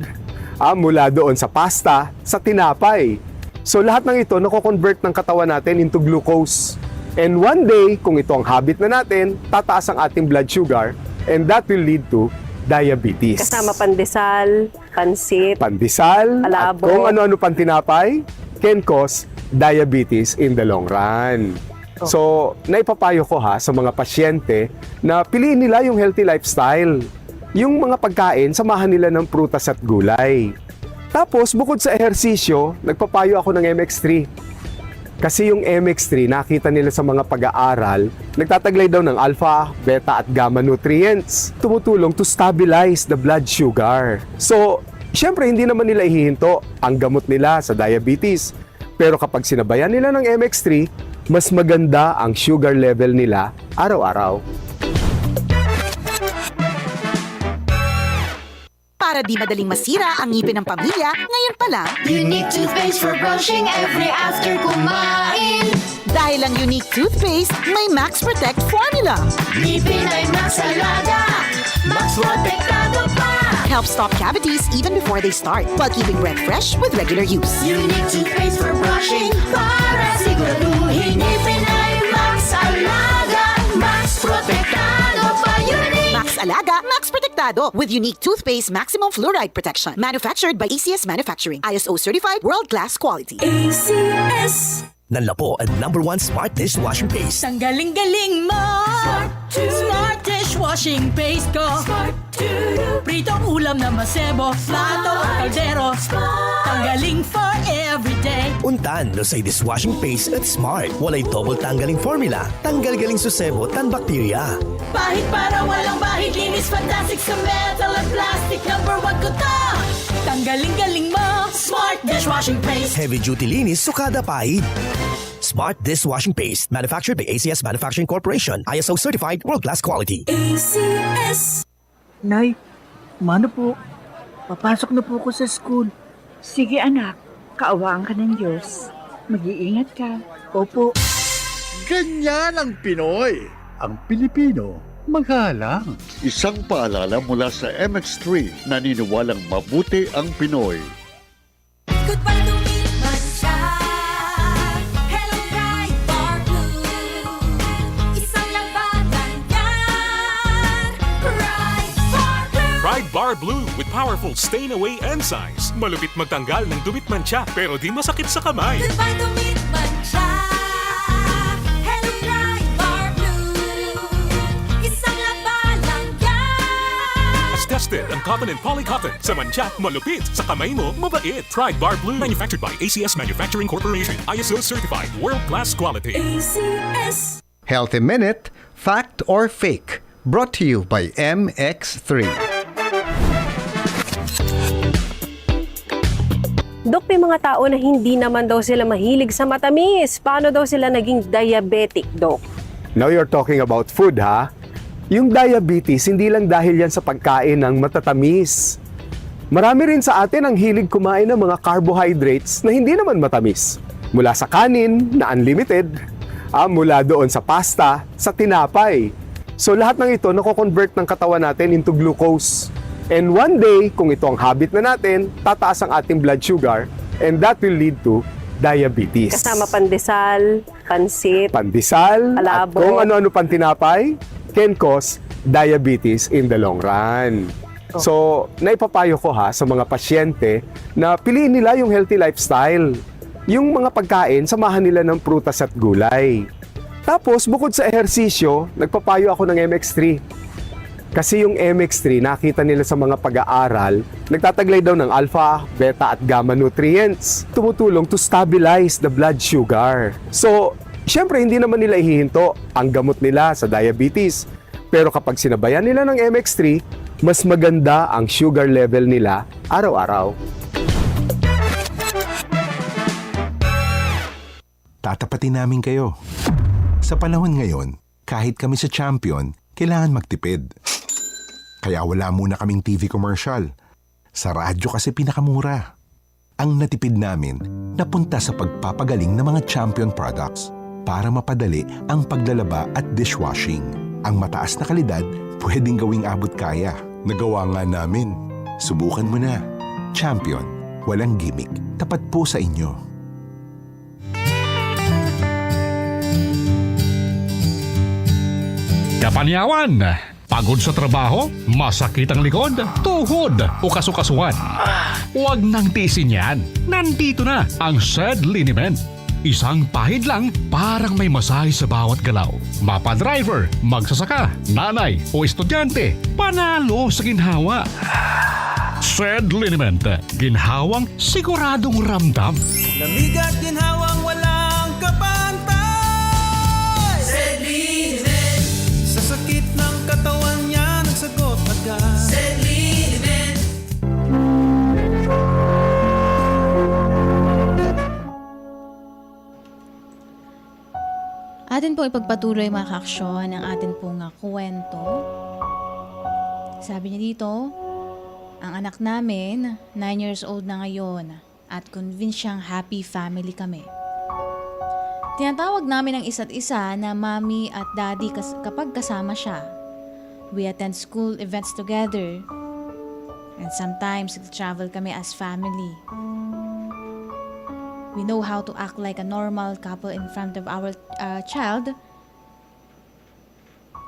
mula doon sa pasta, sa tinapay. So lahat ng ito nako-convert ng katawan natin into glucose. And one day, kung ito ang habit na natin, tataas ang ating blood sugar and that will lead to diabetes. Kasama pandesal, pansit, at kung ano-ano pang tinapay, can cause diabetes in the long run. So, naipapayo ko sa mga pasyente na piliin nila yung healthy lifestyle. Yung mga pagkain, samahan nila ng prutas at gulay. Tapos, bukod sa ehersisyo, nagpapayo ako ng MX3. Kasi yung MX3, nakita nila sa mga pag-aaral, nagtataglay daw ng alpha, beta at gamma nutrients. Tumutulong to stabilize the blood sugar. So, syempre hindi naman nila ihihinto ang gamot nila sa diabetes. Pero kapag sinabayan nila ng MX3, mas maganda ang sugar level nila araw-araw. Para di madaling masira ang ngipin ng pamilya, ngayon pa lang, Unique toothpaste for brushing every after kumain. dahil ang Unique toothpaste may Max Protect formula. Ngipin ay Max Alaga, Max Protektado pa. Helps stop cavities even before they start, while keeping breath fresh with regular use. Unique toothpaste for brushing, para siguraduhin ngipin ay Max Alaga, Max Protektado pa. Unique Max Alaga, Max Protektado with Unique toothpaste maximum fluoride protection. Manufactured by ACS Manufacturing. ISO certified world-class quality. ACS. Nanlapo ang #1 Smart Dishwashing Paste. Ang galing-galing mo! Smart Dishwashing Paste ko! Pritong ulam na masebo, plato, kaldero. Tanggaling for everyday. Untan no say dishwashing paste at Smart. Walay double tanggaling formula. Tanggal-galing susebo tan bakterya. Bahid para walang bahid, linis fantastic sa metal at plastic. #1 ko to! Tanggaling-galing mo! Smart Dishwashing Paste. Heavy duty linis sukada pahid. Smart Dishwashing Paste. Manufactured by ACS Manufacturing Corporation. ISO certified world-class quality. ACS. Nay, mano po? Papasok na po ko sa school. Sige anak, kaawaan ka ng Diyos. Mag-iingat ka. Opo. Ganyan ang Pinoy. Ang Pilipino, magalang. Isang paalala mula sa MX3, naniniwalang mabuti ang Pinoy. Goodbye to me, Masya. Hello, bright bar blue. Bar Blue with powerful stain-away enzymes. Malupit magtanggal ng dumit mancha pero di masakit sa kamay. Goodbye, dumit mancha. Hello, Pride Bar Blue. Isang labalang yan. As tested ang cotton and polycotton. Sa mancha, malupit. Sa kamay mo, mabait. Pride Bar Blue. Manufactured by ACS Manufacturing Corporation. ISO certified. World-class quality. ACS. Healthy Minute, Fact or Fake? Brought to you by MX3. Dok, may mga tao na hindi naman daw sila mahilig sa matamis. Paano daw sila naging diabetic, Dok? Now you're talking about food, ha? Yung diabetes, hindi lang dahil yan sa pagkain ng matatamis. Marami rin sa atin ang hilig kumain ng mga carbohydrates na hindi naman matamis. Mula sa kanin na unlimited, mula doon sa pasta, sa tinapay. So lahat ng ito nako-convert ng katawan natin into glucose. And one day, kung ito ang habit na natin, tataas ang ating blood sugar and that will lead to diabetes. Kasama pandesal, pansit, Pandesal, at palabok. kung ano-ano pang tinapay, can cause diabetes in the long run. So, naipapayo ko sa mga pasyente na piliin nila yung healthy lifestyle. Yung mga pagkain, samahan nila ng prutas at gulay. Tapos, bukod sa ehersisyo, nagpapayo ako ng MX3. Kasi yung MX3, nakita nila sa mga pag-aaral, nagtataglay daw ng alpha, beta at gamma nutrients. Tumutulong to stabilize the blood sugar. So, syempre hindi naman nila ihihinto ang gamot nila sa diabetes. Pero kapag sinabayan nila ng MX3, mas maganda ang sugar level nila araw-araw. Tatapatin namin kayo. Sa panahon ngayon, kahit kami sa Champion, kailangan magtipid. Kaya wala muna kaming TV commercial. Sa radyo kasi pinakamura. Ang natipid namin, napunta sa pagpapagaling ng mga Champion products para mapadali ang paglalaba at dishwashing. Ang mataas na kalidad, pwedeng gawing abot kaya. Nagawa nga namin. Subukan mo na. Champion, walang gimmick. Tapat po sa inyo. Kapanyawan, pagod sa trabaho, masakit ang likod, tuhod o kasukasuan. Huwag nang tiisin yan. Nandito na ang SED Liniment. Isang pahid lang, parang may masahe sa bawat galaw. Mapa-driver, magsasaka, nanay o estudyante, panalo sa ginhawa. SED Liniment, ginhawang siguradong ramdam. Lamig at ginhawang walang kapantay. SED Liniment. Sa sakit ng katawan niya, nagsagot agad. SED Liniment. Atin pong ipagpatuloy mga kaaksyon ang atin pong kwento. Sabi niya dito, ang anak namin, 9 years old na ngayon at convinced siyang happy family kami. Tinatawag namin ang isa't isa na mommy at daddy kapag kasama siya. We attend school events together and sometimes travel kami as family. We know how to act like a normal couple in front of our child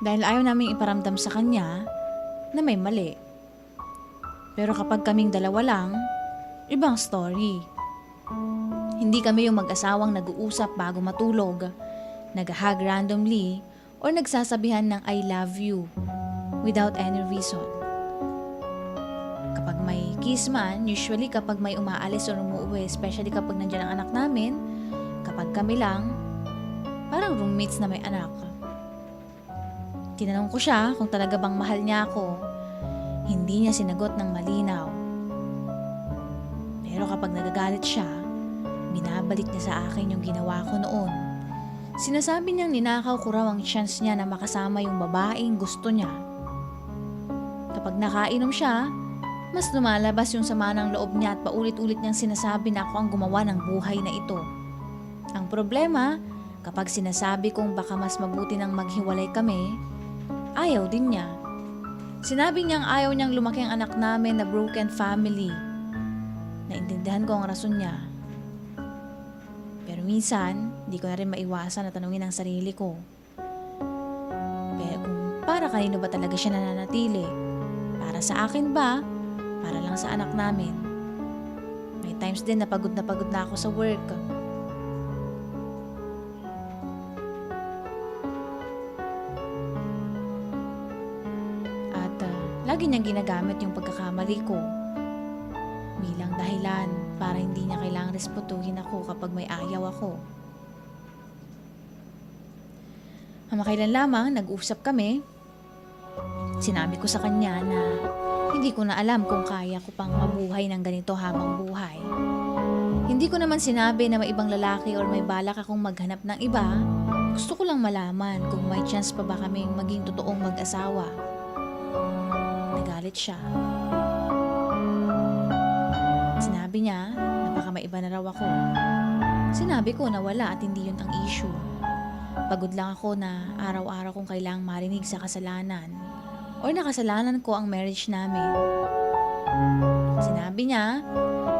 dahil ayaw namin iparamdam sa kanya na may mali. Pero kapag kaming dalawa lang, ibang story. Hindi kami yung mag-asawang nag-uusap bago matulog, nag-hug randomly, or nagsasabihan ng I love you without any reason. Kapag may kiss man, usually kapag may umaalis o umuwi, especially kapag nandiyan ang anak namin, kapag kami lang, parang roommates na may anak. Tinanong ko siya kung talaga bang mahal niya ako. Hindi niya sinagot ng malinaw. Pero kapag nagagalit siya, binabalik niya sa akin yung ginawa ko noon. Sinasabi niyang ninakaw ko raw ang chance niya na makasama yung babaeng gusto niya. Kapag nakainom siya, mas lumalabas yung sama ng loob niya at paulit-ulit niyang sinasabi na ako ang gumawa ng buhay na ito. Ang problema, kapag sinasabi kong baka mas mabuti nang maghiwalay kami, ayaw din niya. Sinabi niyang ayaw niyang lumaki ang anak namin na broken family. Naintindihan ko ang rason niya. Pero minsan, di ko na rin maiwasan na tanungin ang sarili ko. Pero kung para kanino ba talaga siya nananatili? Para Para sa akin ba? Para lang sa anak namin. May times din na pagod na ako sa work. At lagi niyang ginagamit yung pagkakamali ko bilang dahilan para hindi niya kailangang respetuhin ako kapag may ayaw ako. Kamakailan lamang, nag-usap kami. Sinabi ko sa kanya na hindi ko na alam kung kaya ko pang mabuhay ng ganito habang buhay. Hindi ko naman sinabi na may ibang lalaki or may balak akong maghanap ng iba. Gusto ko lang malaman kung may chance pa ba kaming maging totoong mag-asawa. Nagalit siya. Sinabi niya na baka may iba na raw ako. Sinabi ko na wala at hindi yun ang issue. Pagod lang ako na araw-araw kong kailangang marinig sa kasalanan or nakasalanan ko ang marriage namin. Sinabi niya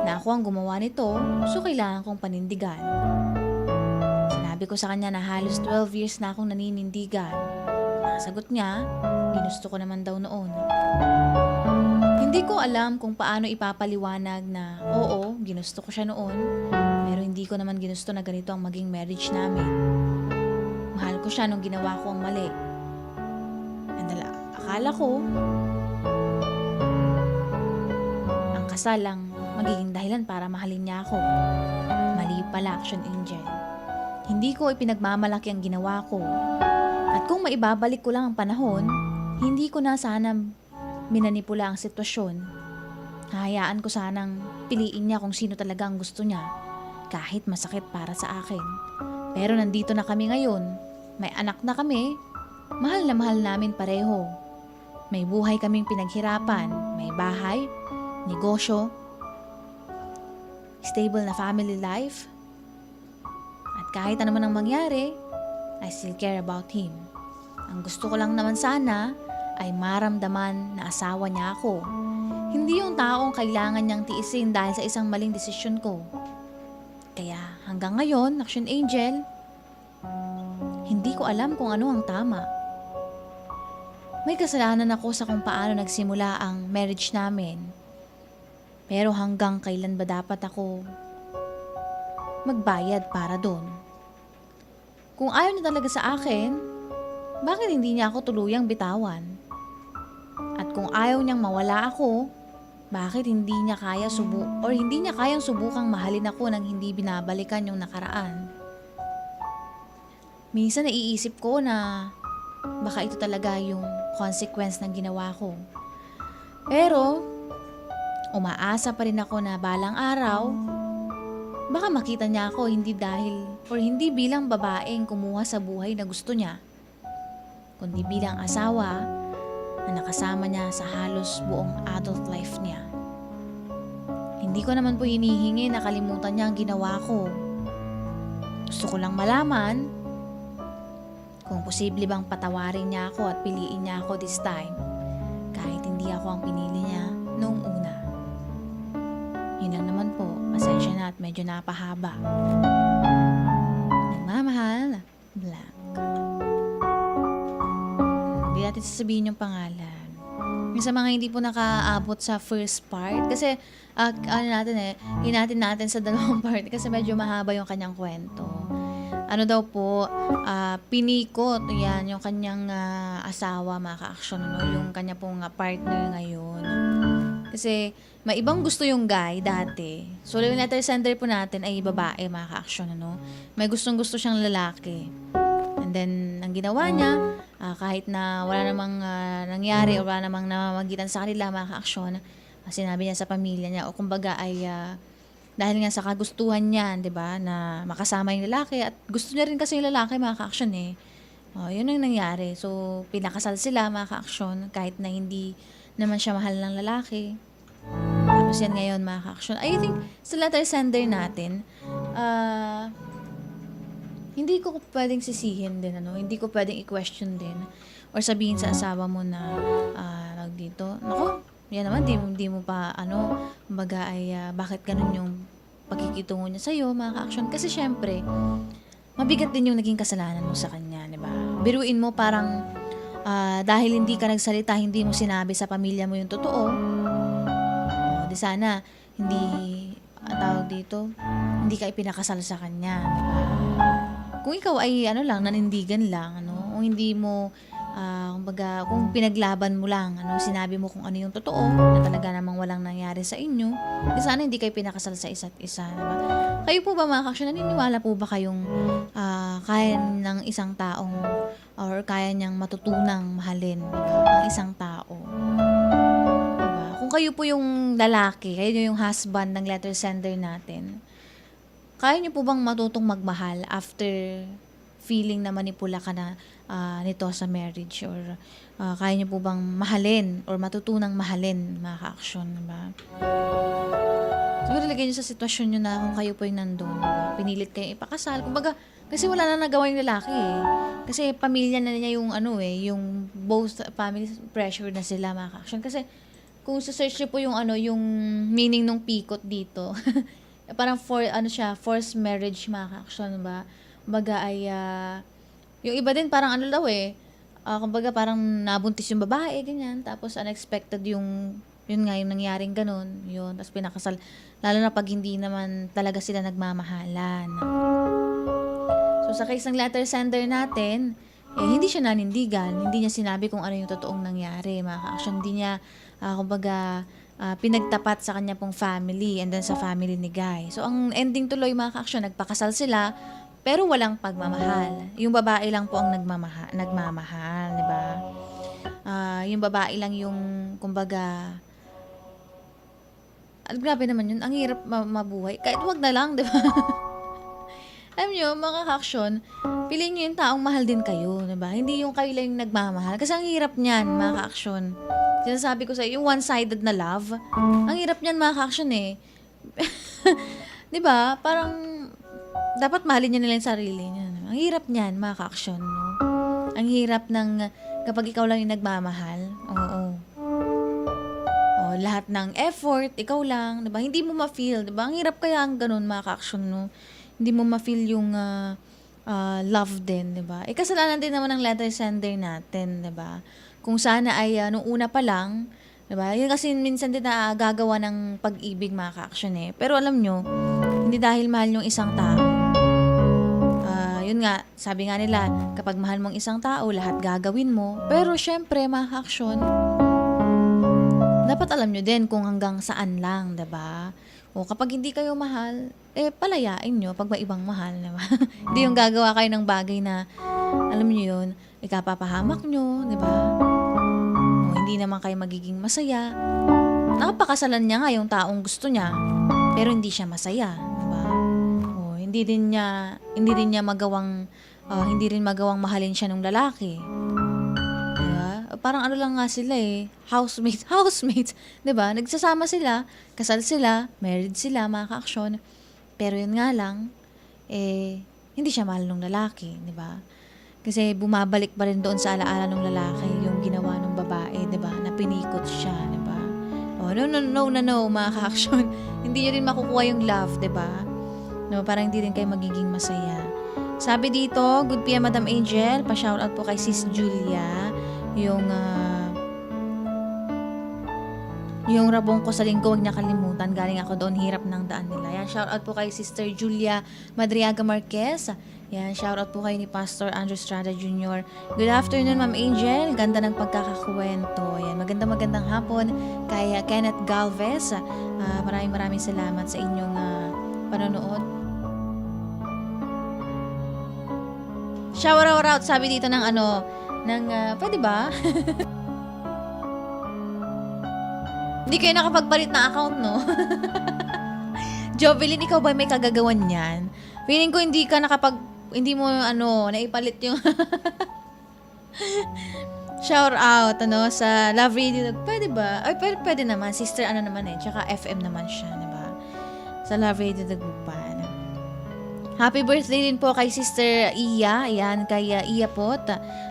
na ako ang gumawa nito, so kailangan kong panindigan. Sinabi ko sa kanya na halos 12 years na akong naninindigan. Sagot niya, ginusto ko naman daw noon. Hindi ko alam kung paano ipapaliwanag na oo, ginusto ko siya noon, pero hindi ko naman ginusto na ganito ang maging marriage namin. Mahal ko siya nung ginawa ko ang mali. Akala ko, ang kasal ang magiging dahilan para mahalin niya ako. Mali pala, Action Angel. Hindi ko ipinagmamalaki ang ginawa ko. At kung maibabalik ko lang ang panahon, hindi ko na sana minanipula ang sitwasyon. Hahayaan ko sanang piliin niya kung sino talaga ang gusto niya, kahit masakit para sa akin. Pero nandito na kami ngayon, may anak na kami, mahal na mahal namin pareho. May buhay kaming pinaghirapan, may bahay, negosyo, stable na family life. At kahit ano man ang mangyari, I still care about him. Ang gusto ko lang naman sana ay maramdaman na asawa niya ako. Hindi yung taong kailangan niyang tiisin dahil sa isang maling desisyon ko. Kaya hanggang ngayon, Action Angel, hindi ko alam kung ano ang tama. May kasalanan ako sa kung paano nagsimula ang marriage namin. Pero hanggang kailan ba dapat ako magbayad para doon? Kung ayaw niya talaga sa akin, bakit hindi niya ako tuluyang bitawan? At kung ayaw niyang mawala ako, bakit hindi niya kayang subukang mahalin ako nang hindi binabalikan yung nakaraan? Minsan naiisip ko na baka ito talaga yung consequence ng ginawa ko. Pero, umaasa pa rin ako na balang araw, baka makita niya ako hindi bilang babaeng kumuha sa buhay na gusto niya, kundi bilang asawa na nakasama niya sa halos buong adult life niya. Hindi ko naman po hinihingi na kalimutan niya ang ginawa ko. Gusto ko lang malaman kung posible bang patawarin niya ako at piliin niya ako this time, kahit hindi ako ang pinili niya noong una. Yun lang naman po, pasensya na at medyo napahaba. Nagmamahal, Blank. Hindi natin sasabihin yung pangalan. Yung sa mga hindi po nakaabot sa first part, kasi hinatin natin sa dalawang part kasi medyo mahaba yung kanyang kwento. Ano daw po, pinikot, yan, yung kanyang asawa, mga ka-action, no? Yung kanya pong partner ngayon. Kasi, may ibang gusto yung guy dati. So, yung letter sender po natin ay babae, mga ka-action, no? May gustong-gusto siyang lalaki. And then, ang ginawa niya, kahit na wala namang nangyari o wala namang namamagitan sa kanila, mga ka-action, sinabi niya sa pamilya niya, o kumbaga ay dahil nga sa kagustuhan niya, 'di ba, na makasama yung lalaki at gusto niya rin kasi yung lalaki, mga ka-action eh. Yun ang nangyari. So, pinakasal sila, mga ka-action, kahit na hindi naman siya mahal ng lalaki. Tapos yan ngayon, mga ka-action. I think sa letter sender natin, hindi ko pwedeng sisihin din, hindi ko pwedeng i-question din or sabihin sa asawa mo na dito, nako, yan naman, di mo pa, kumbaga ay, bakit ganun yung pagkikitungo niya sa'yo, mga ka-action. Kasi syempre, mabigat din yung naging kasalanan mo sa kanya, di ba? Biruin mo parang, dahil hindi ka nagsalita, hindi mo sinabi sa pamilya mo yung totoo, di sana hindi tawag dito, hindi ka ipinakasal sa kanya, diba? Kung ikaw ay nanindigan lang, kung hindi mo kumbaga, kung pinaglaban mo lang, sinabi mo kung ano yung totoo, na talaga namang walang nangyari sa inyo, di sana hindi kayo pinakasal sa isa't isa, diba? Kayo po ba mga ka-action, naniniwala po ba kayong kaya ng isang taong or kaya niyang matutunang mahalin, diba, ang isang tao? Diba? Kung kayo po yung lalaki, kayo yung husband ng letter sender natin, kaya niyo po bang matutong magmahal after feeling na manipula ka na nito sa marriage, or kaya niyo po bang mahalin or matutunang mahalin, mga ka-action, diba? Siguro lagay niyo sa sitwasyon niyo na kung kayo po yung nandun, diba? Pinilit kayo ipakasal, kumbaga, kasi wala na nagawa yung lalaki eh. Kasi pamilya na niya yung yung both family pressure na sila, mga ka-action. Kasi kung search niyo po yung yung meaning ng pikot dito, parang forced marriage, mga ka-action, ba? Kumbaga ay yung iba din parang kumbaga parang nabuntis yung babae, ganyan, tapos unexpected yun nga yung nangyaring ganun, yun, tapos pinakasal, lalo na pag hindi naman talaga sila nagmamahalan. So sa case ng letter sender natin, hindi siya nanindigan, hindi niya sinabi kung ano yung totoong nangyari, mga ka-action, hindi niya kumbaga pinagtapat sa kanya pong family and then sa family ni Guy. So ang ending tuloy, mga ka-action, nagpakasal sila pero walang pagmamahal. Yung babae lang po ang nagmamahal, di ba? Yung babae lang yung, kumbaga, grabe naman yun. Ang hirap mabuhay. Kahit wag na lang, di ba? Alam nyo, mga ka-action, piliin nyo yung taong mahal din kayo, di ba? Hindi yung kayo lang yung nagmamahal. Kasi ang hirap niyan, mga ka-action. Sinasabi ko sa yung one-sided na love, ang hirap niyan, mga ka-action eh. Di ba? Parang dapat mahalin niya nila yung sarili niya. Ang hirap niyan, mga ka-action, no? Ang hirap ng kapag ikaw lang yung nagmamahal. Oo. Lahat ng effort, ikaw lang, 'di ba? Hindi mo ma-feel, 'di ba? Ang hirap kaya ang ganun, mga ka-action, no? Hindi mo ma-feel yung love din, 'di ba? Kasalanan din naman ng letter sender natin, 'di ba? Kung sana ay nung una pa lang, 'di ba? Yun kasi minsan din na gagawa ng pag-ibig, mga ka-action eh. Pero alam nyo, hindi dahil mahal yung isang tao. Yun nga, sabi nga nila, kapag mahal mong isang tao, lahat gagawin mo. Pero syempre, mga ka-action, dapat alam nyo din kung hanggang saan lang, diba? O kapag hindi kayo mahal, palayain nyo pag may ibang mahal, diba? Hindi yung gagawa kayo ng bagay na, alam nyo yun, ikapapahamak nyo, diba? O hindi naman kayo magiging masaya. Nakapakasalan niya nga yung taong gusto niya, pero hindi siya masaya, diba? Hindi din niya magawang mahalin siya ng lalaki. Diba? Parang lang nga sila housemates, 'di ba? Nagsasama sila, kasal sila, married sila, mga ka-action. Pero yun nga lang hindi siya mahal ng lalaki, 'di ba? Kasi bumabalik pa rin doon sa alaala ng lalaki yung ginawa ng babae, 'di ba? Na pinikot siya, 'di ba? No, mga ka-action. Hindi niyo rin makukuha yung love, 'di ba? No, parang hindi rin kayo magiging masaya. Sabi dito, good PM Madam Angel, pa-shoutout po kay Sis Julia, yung rabong ko sa linggo, huwag niya kalimutan, galing ako doon, hirap ng daan nila. Yan, shoutout po kay Sister Julia Madriaga Marquez. Yan, shoutout po kayo ni Pastor Andrew Estrada Jr. Good afternoon, Ma'am Angel. Ganda ng pagkakakwento. Yan, magandang hapon kay Kenneth Galvez. Maraming salamat sa inyong panonood. Shower out, sabi dito ng pwede ba? Hindi kayo nakapagpalit na account, no? Jovelyn, ikaw ba may kagagawan niyan? Feeling ko hindi mo naipalit yung shower out, sa Love Radio. Pwede ba? Ay, pwede naman. Sister, naman tsaka FM naman siya, di ba? Sa Love Radio Dagupan. Happy birthday din po kay Sister Iya. Ayan, kay Iya po.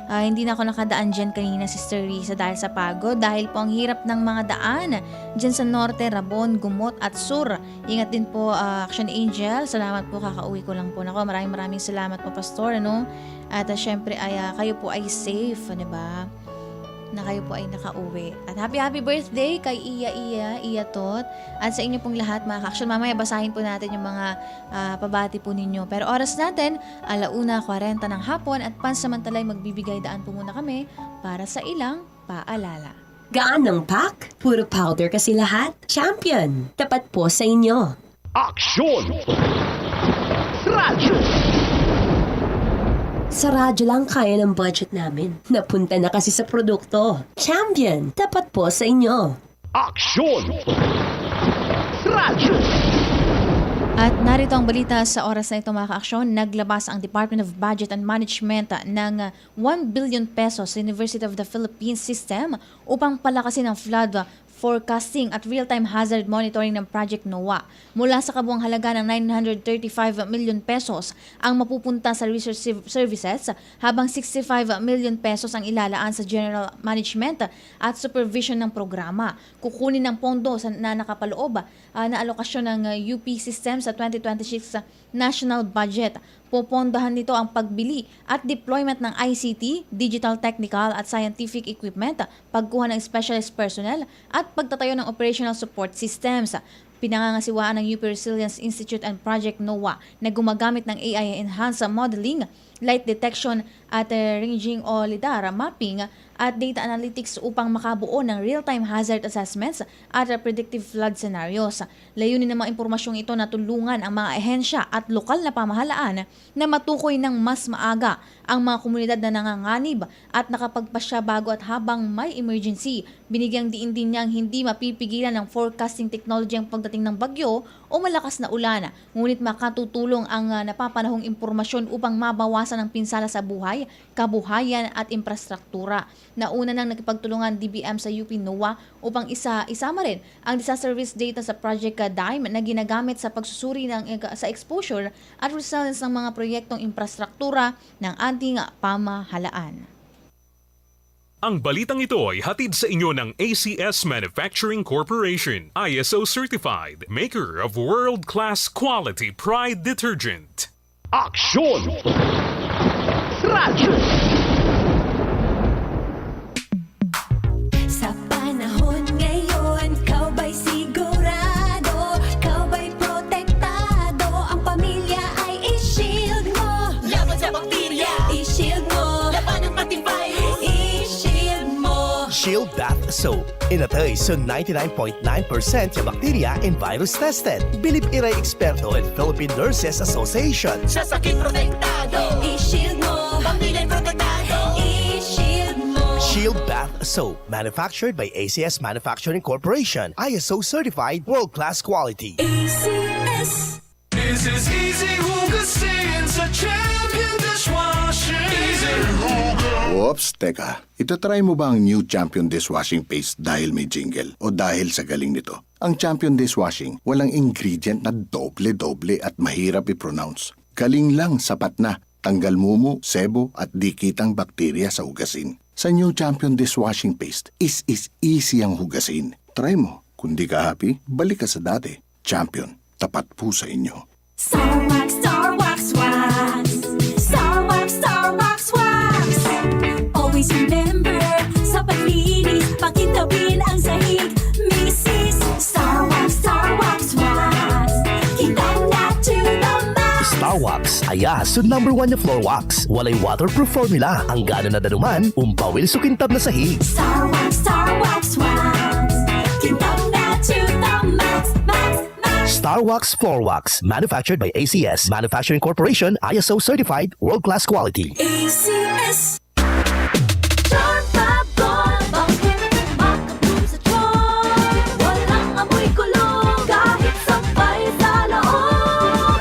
Hindi na ako nakadaan dyan kanina, Sister Risa, dahil sa pagod. Dahil po ang hirap ng mga daan dyan sa Norte, Rabon, Gumot at Sur. Ingat din po, Action Angel. Salamat po, kakauwi ko lang po. Nako, maraming salamat po, Pastor. Ano? At syempre, kayo po ay safe, di ba? Na kayo po ay nakauwi. At happy birthday kay Iya Tot. At sa inyo pong lahat, mga ka-action. Mamaya basahin po natin yung mga pabati po ninyo. Pero oras natin, 1:40 ng hapon at pansamantalay magbibigay daan po muna kami para sa ilang paalala. Gaan ng pack? Puro powder kasi lahat? Champion! Tapat po sa inyo. Aksyon! Radyo! Sa radyo lang kaya ng budget namin. Napunta na kasi sa produkto. Champion! Tapat po sa inyo. Aksyon! Radyo! At narito ang balita sa oras na ito, mga ka-aksyon. Naglabas ang Department of Budget and Management ng 1 billion pesos sa University of the Philippines System upang palakasin ang flood forecasting at real-time hazard monitoring ng Project NOAA. Mula sa kabuang halaga ng 935 million pesos ang mapupunta sa research services, habang 65 million pesos ang ilalaan sa general management at supervision ng programa. Kukunin ng pondo na nakapaloob na alokasyon ng UP System sa 2026 national budget. Popondahan nito ang pagbili at deployment ng ICT, digital, technical at scientific equipment, pagkuha ng specialist personnel at pagtatayo ng operational support systems. Pinangangasiwaan ng UP Resilience Institute and Project NOAA na gumagamit ng AI-enhanced modeling, light detection at ranging o lidar mapping at data analytics upang makabuo ng real-time hazard assessments at predictive flood scenarios. Layunin ng mga impormasyong ito na tulungan ang mga ahensya at lokal na pamahalaan na matukoy ng mas maaga ang mga komunidad na nanganganib at nakapagpasya bago at habang may emergency. Binigyang diin din niyang hindi mapipigilan ng forecasting technology ang pagdating ng bagyo o malakas na ulan. Ngunit makatutulong ang napapanahong impormasyon upang mabawasan ang pinsala sa buhay, kabuhayan at infrastruktura. Nauna nang nakipagtulungan DBM sa UP NOAA upang isama rin ang disaster risk data sa Project DIME na ginagamit sa pagsusuri sa exposure at resilience ng mga proyektong infrastruktura ng ating pamahalaan. Ang balitang ito ay hatid sa inyo ng ACS Manufacturing Corporation, ISO certified, maker of world-class quality Pride detergent. Aksyon! Radyo! Sa panahon ngayon, kau ba'y sigurado? Kau ba'y protektado? Ang pamilya ay i-shield mo. Laban sa bakterya, I-shield mo. laban ng pati virus, I-shield mo. Shield Bath Soap. Inatay sa 99.9% yung bakterya and virus tested. Bilib iray eksperto and Philippine Nurses Association. sa sakit protektado. I-shield mo. Pamilya protektado. I-shield mo. Shield Bath Soap. Manufactured by ACS Manufacturing Corporation. ISO certified world-class quality. ACS. This is easy hugasin sa Champion Dishwashing. Easy Oops, teka. Itatry mo ba ang new Champion Dishwashing Paste dahil may jingle o dahil sa galing nito? Ang Champion Dishwashing, walang ingredient na doble-doble at mahirap i-pronounce. Galing lang, sapat na. Tanggal mumu, sebo at dikitang bakterya sa hugasin. Sa new Champion Dishwashing Paste, is easy ang hugasin. Try mo. Kung di ka happy, balik ka sa dati. Champion, tapat po sa inyo. Star Wax, Star Wax, Wax. Star Wax, Star Wax, Wax. Always remember, sa paglinis, pakintabin ang sahig. Mrs. Star Wax, Star Wax, Wax. Kitang na to the max. Star Wax, ayaso #1 na floor wax. Walay waterproof formula. Ang gana na danuman, umpawil sukintab na sahig. Star Wax, Star Wax, Wax. Kitang na to the max, max, max. Star Wax Floor Wax. Manufactured by ACS Manufacturing Corporation. ISO certified world-class quality. ACS. Sharp Babon, bakit makabloom sa tiyan? Walang amoy kulong, kahit sabay sa loob.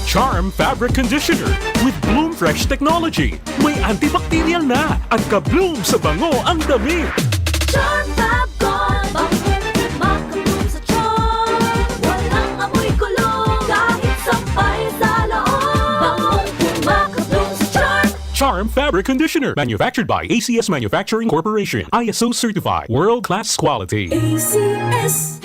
Charm Fabric Conditioner with Bloom Fresh Technology. May antibacterial na at ka-bloom sa bango ang damit. Sharp Babon, bakit makabloom sa tiyan? Walang amoy kulong, kahit sabay sa loob. Charm Fabric Conditioner. Manufactured by ACS Manufacturing Corporation. ISO certified. World-class quality. ACS.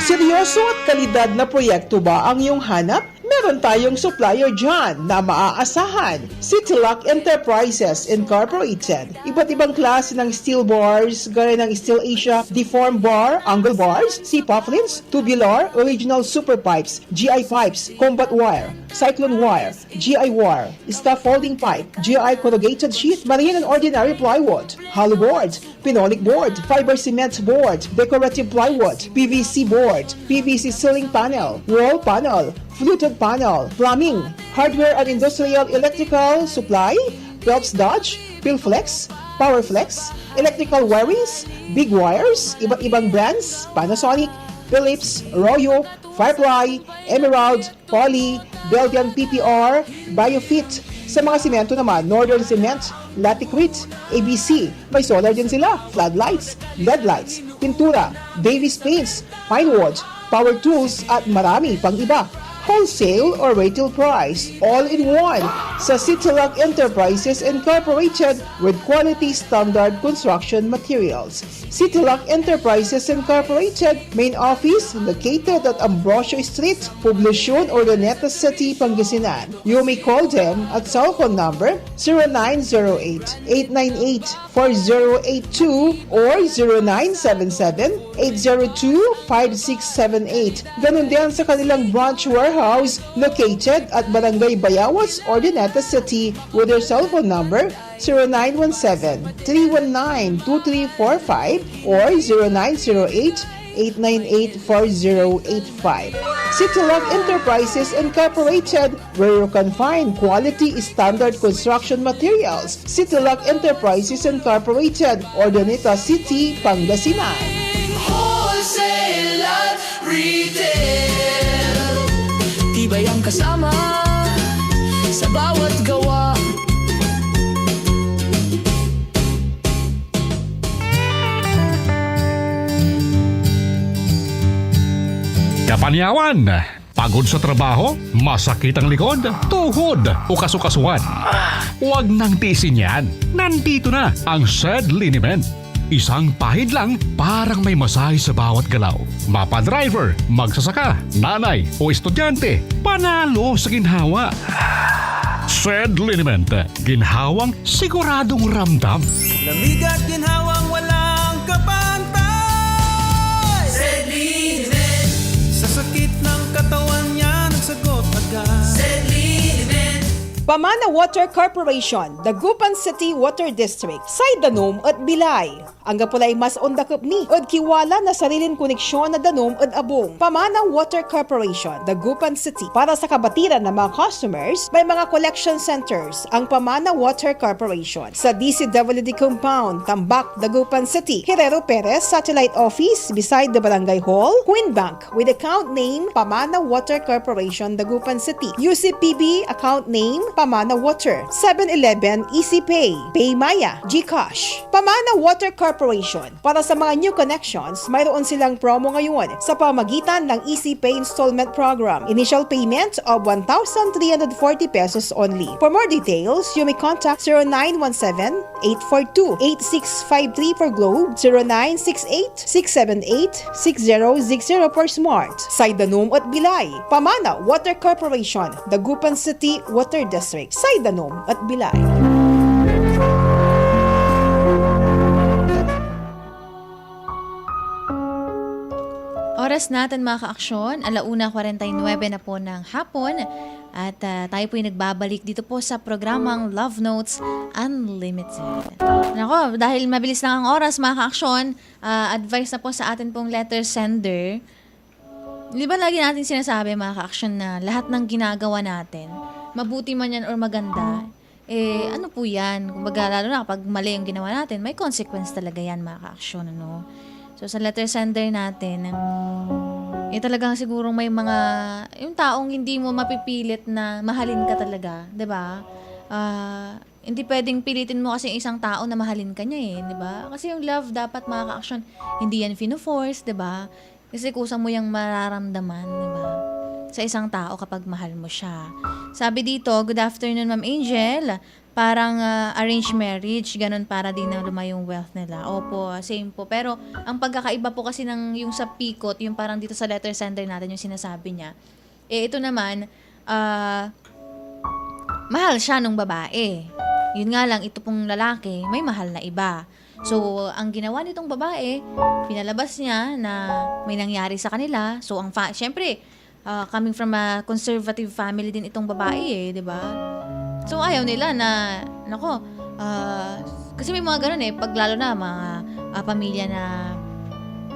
Seryoso at kalidad na proyekto ba ang iyong hanap? Meron tayong supplier dyan na maaasahan. Citylock Enterprises Incorporated. Iba't ibang klase ng steel bars, gaya ng Steel Asia, deformed bar, angle bars, C-pufflins, tubular, original super pipes, GI pipes, combat wire, cyclone wire, GI wire, staff folding pipe, GI corrugated sheet, marine and ordinary plywood, hollow board, phenolic board, fiber cement board, decorative plywood, PVC board, PVC ceiling panel, wall panel, fluted panel, plumbing, hardware and industrial electrical supply, Phelps Dodge, Pilflex, Powerflex, electrical wirings, big wires, iba't ibang brands, Panasonic, Philips, Royo, Firefly, Emerald, Poly, Belgian PPR, Biofit. Sa mga simento naman, Northern Cement, Laticrete, ABC, may solar din sila, floodlights, LED lights, pintura, Davis Paints, Pinewood, power tools at marami pang iba. Wholesale or retail price, all in one sa Citylock Enterprises Incorporated with quality standard construction materials. Citylock Enterprises Incorporated, main office located at Ambrosio Street, Poblacion, Urdaneta City, Pangasinan. You may call them at cell phone number 0908-898-4082 or 0977-802-5678. Ganun din sa kanilang branch warehouse located at Barangay Bayawas, Urdaneta City with their cell phone number 0917-319-2345 or 0908-898-4085. Citylock Enterprises Incorporated, where you can find quality standard construction materials. Citylock Enterprises Incorporated, Urdaneta City, Pangasinan. Wholesale at retail, tibay ang kasama sa bawat gawa. Kapanyawan, pagod sa trabaho, masakit ang likod, tuhod o kasukasuan. Huwag nang tiisin yan. Nandito na ang Shed Liniment. Isang pahid lang, parang may masahe sa bawat galaw. Mapa-driver, magsasaka, nanay o estudyante, panalo sa ginhawa. Shed Liniment, ginhawang siguradong ramdam. Lamig at ginhawang walang kapantay. Shed Liniment. Sa sakit ng katawan niya, nagsagot agad. Shed Liniment. Pamana Water Corporation, Dagupan City Water District, Saydanom at Bilay. Ang gapulay mas ondakop ni od kiwala na sarilin koneksyon na danom od abong. Pamana Water Corporation, Dagupan City. Para sa kabatiran ng mga customers, may mga collection centers ang Pamana Water Corporation. Sa DCWD Compound, Tambak, Dagupan City. Herrero Perez Satellite Office beside the Barangay Hall, Queen Bank with account name Pamana Water Corporation, Dagupan City. UCPB account name Pamana Water. 7-Eleven Easy Pay, Paymaya, GCash. Pamana Water Corporation. Para sa mga new connections, mayroon silang promo ngayon sa pamagitan ng Easy Pay Installment Program. Initial payment of 1,340 pesos only. For more details, you may contact 0917-842-8653 for Globe, 0968-678-6060 for Smart. Saydanom at Bilay. Pamana Water Corporation, Dagupan City Water District, Saydanom at Bilay. Oras natin mga ka-aksyon, 1:49 na po ng hapon at tayo po nagbabalik dito po sa programang Love Notes Unlimited. Nako, dahil mabilis lang ang oras mga ka-aksyon, advice na po sa atin pong letter sender. Di ba lagi natin sinasabi mga ka-aksyon na lahat ng ginagawa natin, mabuti man yan or maganda, ano po yan? Kumbaga, lalo na kapag mali yung ginawa natin, may consequence talaga yan mga ka-aksyon, ano? So, sa letter sender natin, talagang siguro may mga, yung taong hindi mo mapipilit na mahalin ka talaga, di ba? Hindi pwedeng pilitin mo kasi isang tao na mahalin ka niya di ba? Kasi yung love dapat mga ka-aksyon, hindi yan fino-force, di ba? Kasi kusa mo yung mararamdaman, di ba? Sa isang tao kapag mahal mo siya. Sabi dito, good afternoon, Ma'am Angel. Parang arranged marriage, ganun para din na lumay yung wealth nila. Opo, same po. Pero ang pagkakaiba po kasi ng yung sa Pikot, yung parang dito sa letter sender natin yung sinasabi niya. Ito naman, mahal siya nung babae. Yun nga lang, ito pong lalaki, may mahal na iba. So, ang ginawa nitong babae, pinalabas niya na may nangyari sa kanila. So, syempre, coming from a conservative family din itong babae di ba? So, ayaw nila na, kasi may mga ganun pag lalo na mga pamilya na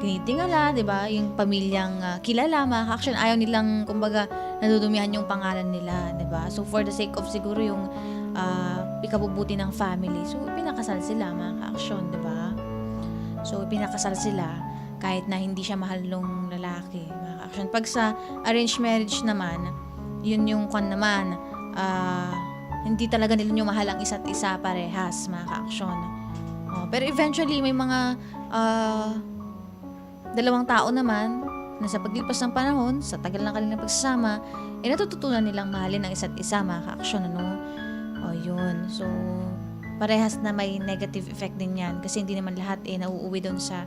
tinitingala, di ba? Yung pamilyang kilala, mga action, ayaw nilang, kumbaga, nadudumihan yung pangalan nila, di ba? So, for the sake of siguro yung ikabubuti ng family, so, pinakasal sila, mga action, di ba? So, pinakasal sila kahit na hindi siya mahal nung lalaki, mga action. Pag sa arranged marriage naman, yun yung naman, hindi talaga nila nyo mahal ang isa't isa parehas, mga ka-aksyon. Pero eventually, may mga dalawang tao naman na sa paglipas ng panahon, sa tagal ng kanilang pagsasama, natututunan nilang mahalin ang isa't isa, mga ka-aksyon. Yun. So, parehas na may negative effect din yan kasi hindi naman lahat nauuwi doon sa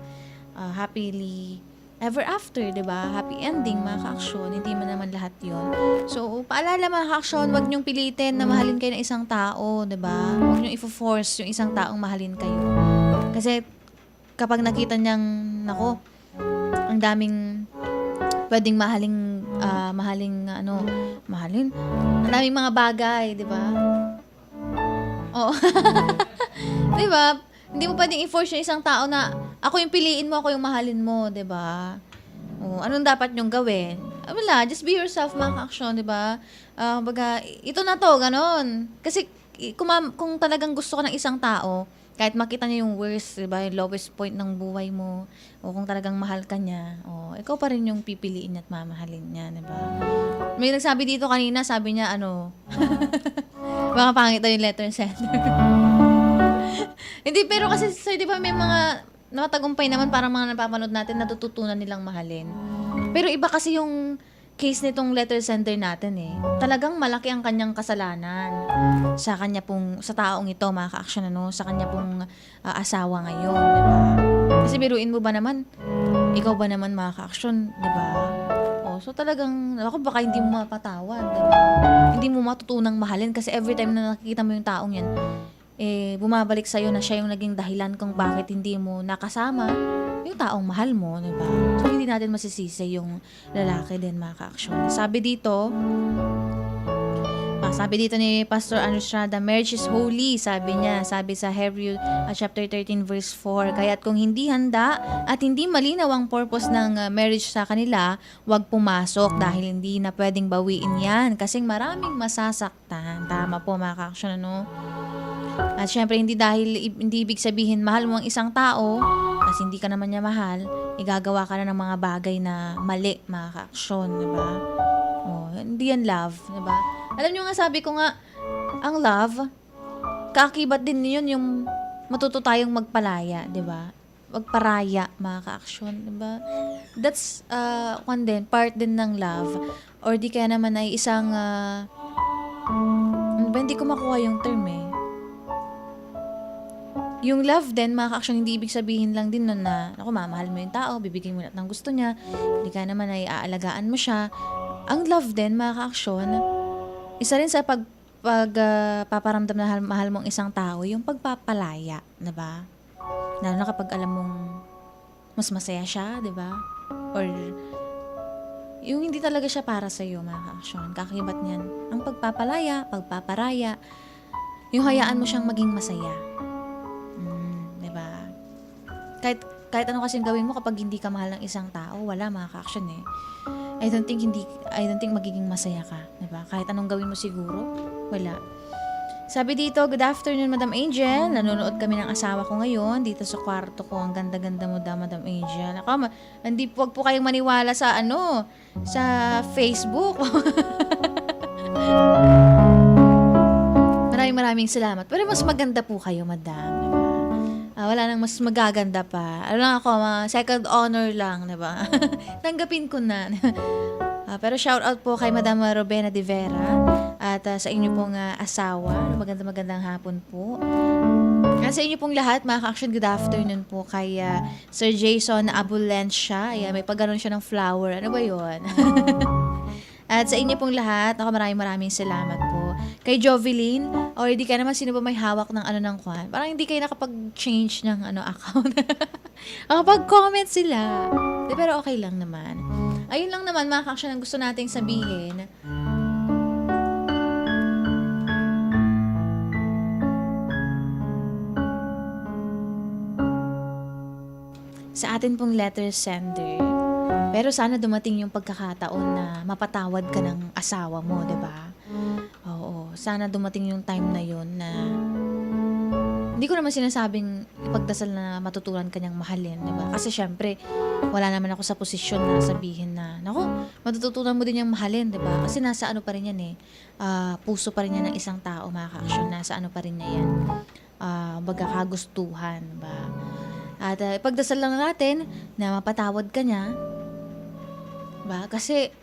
happily ever after, diba? Happy ending, mga ka-aksyon. Hindi man naman lahat yun. So, paalala, mga ka-aksyon, huwag niyong pilitin na mahalin kayo ng isang tao, diba? Huwag niyong i-force yung isang taong mahalin kayo. Kasi, kapag nakita niyang, ang daming pwedeng mahalin, ang daming mga bagay, diba? Oo. Diba? Hindi mo pwedeng i-force yung isang tao na ako yung piliin mo, ako yung mahalin mo, 'di ba? Anong dapat nyong gawin? Wala, just be yourself, mga ka-aksyon, 'di ba? Baga, ito na to, ganon. Kasi kung talagang gusto ka ng isang tao, kahit makita niya yung worst, 'di ba, yung lowest point ng buhay mo, o kung talagang mahal ka niya, ikaw pa rin yung pipiliin at mamahalin niya, 'di ba? May nagsabi dito kanina, sabi niya baka pangit daw yung letter sender. Hindi, pero kasi sir, di ba may mga nakatagumpay naman, parang mga napapanood natin, natututunan nilang mahalin. Pero iba kasi yung case nitong letter sender natin Talagang malaki ang kanyang kasalanan sa kanya pong, sa taong ito, mga ka-aksyon, sa kanya pong asawa ngayon, di ba? Kasi biruin mo ba naman, ikaw ba naman, mga ka-aksyon, di ba? So talagang, baka hindi mo mapatawad, di ba? Hindi mo matutunang mahalin kasi every time na nakikita mo yung taong yan, bumabalik sa'yo na siya yung naging dahilan kung bakit hindi mo nakasama yung taong mahal mo, diba? So, hindi natin masisisi yung lalaki din, mga ka-aksyon. Sabi dito ni Pastor Anustrada, marriage is holy, sabi niya. Sabi sa Hebrew chapter 13 verse 4, kaya't kung hindi handa at hindi malinaw ang purpose ng marriage sa kanila, huwag pumasok dahil hindi na pwedeng bawiin yan kasing maraming masasaktan. Tama po, mga ka-aksyon, At syempre, hindi ibig sabihin mahal mo ang isang tao kasi hindi ka naman niya mahal, igagawa ka na ng mga bagay na mali, mga ka-aksyon, di ba? Hindi yan love, di ba? Alam niyo nga, sabi ko nga, ang love, kaakibat din yun yung matuto tayong magpalaya, di ba? Magparaya, mga ka-aksyon, di ba? That's, part din ng love. Or di kaya naman ay isang, hindi ko makuha yung term Yung love din, mga ka-aksyon, hindi ibig sabihin lang din nun na, mamahal mo yung tao, bibigyan mo lahat ng gusto niya, hindi ka naman ay aalagaan mo siya. Ang love din, mga ka-aksyon, isa rin sa paparamdam na mahal mo ang isang tao, yung pagpapalaya, diba? Lalo na kapag alam mong mas masaya siya, diba? Or yung hindi talaga siya para sa'yo, mga ka-aksyon, kakakibat niyan. Ang pagpapalaya, pagpaparaya, yung hayaan mo siyang maging masaya. Kahit ano kasing gawin mo kapag hindi ka mahal ng isang tao, wala, mga ka-aksyon I don't think magiging masaya ka, diba? Kahit anong gawin mo siguro, wala. Sabi dito, good afternoon, Madam Angel. Nanonood kami ng asawa ko ngayon dito sa kwarto ko. Ang ganda-ganda mo daw, Madam Angel. Wag po kayong maniwala sa sa Facebook. Maraming salamat. Pero mas maganda po kayo, Madam. Diba? Wala nang mas magaganda pa. Ano lang ako, second honor lang, di ba? Tanggapin ko na. Pero shout out po kay Madam Robena de Vera at sa inyo pong asawa. Magandang hapon po. At sa inyo pong lahat, mga ka-action, good afternoon po kay Sir Jason Abulencia. Ayan, may pagganon siya ng flower. Ano ba yun? At sa inyo pong lahat, ako maraming salamat po. Kay Jovelyn, or di ka naman sino ba may hawak ng ng kwan? Parang hindi kayo nakapag-change ng account. Nakapag-comment sila. Pero okay lang naman. Ayun lang naman, mga ka-action, ang gusto nating sabihin. Sa atin pong letter sender, pero sana dumating yung pagkakataon na mapatawad ka ng asawa mo, di ba? Oo, sana dumating yung time na yun na hindi ko naman sinasabing ipagdasal na matutunan kanyang mahalin, di ba? Kasi syempre, wala naman ako sa posisyon na sabihin na, naku, matututunan mo din yung mahalin, di ba? Kasi nasa pa rin yan puso pa rin yan ng isang tao, mga ka-action, nasa pa rin niya yan, magkakagustuhan, di ba? At ipagdasal lang natin na mapatawad ka niya, ba? Kasi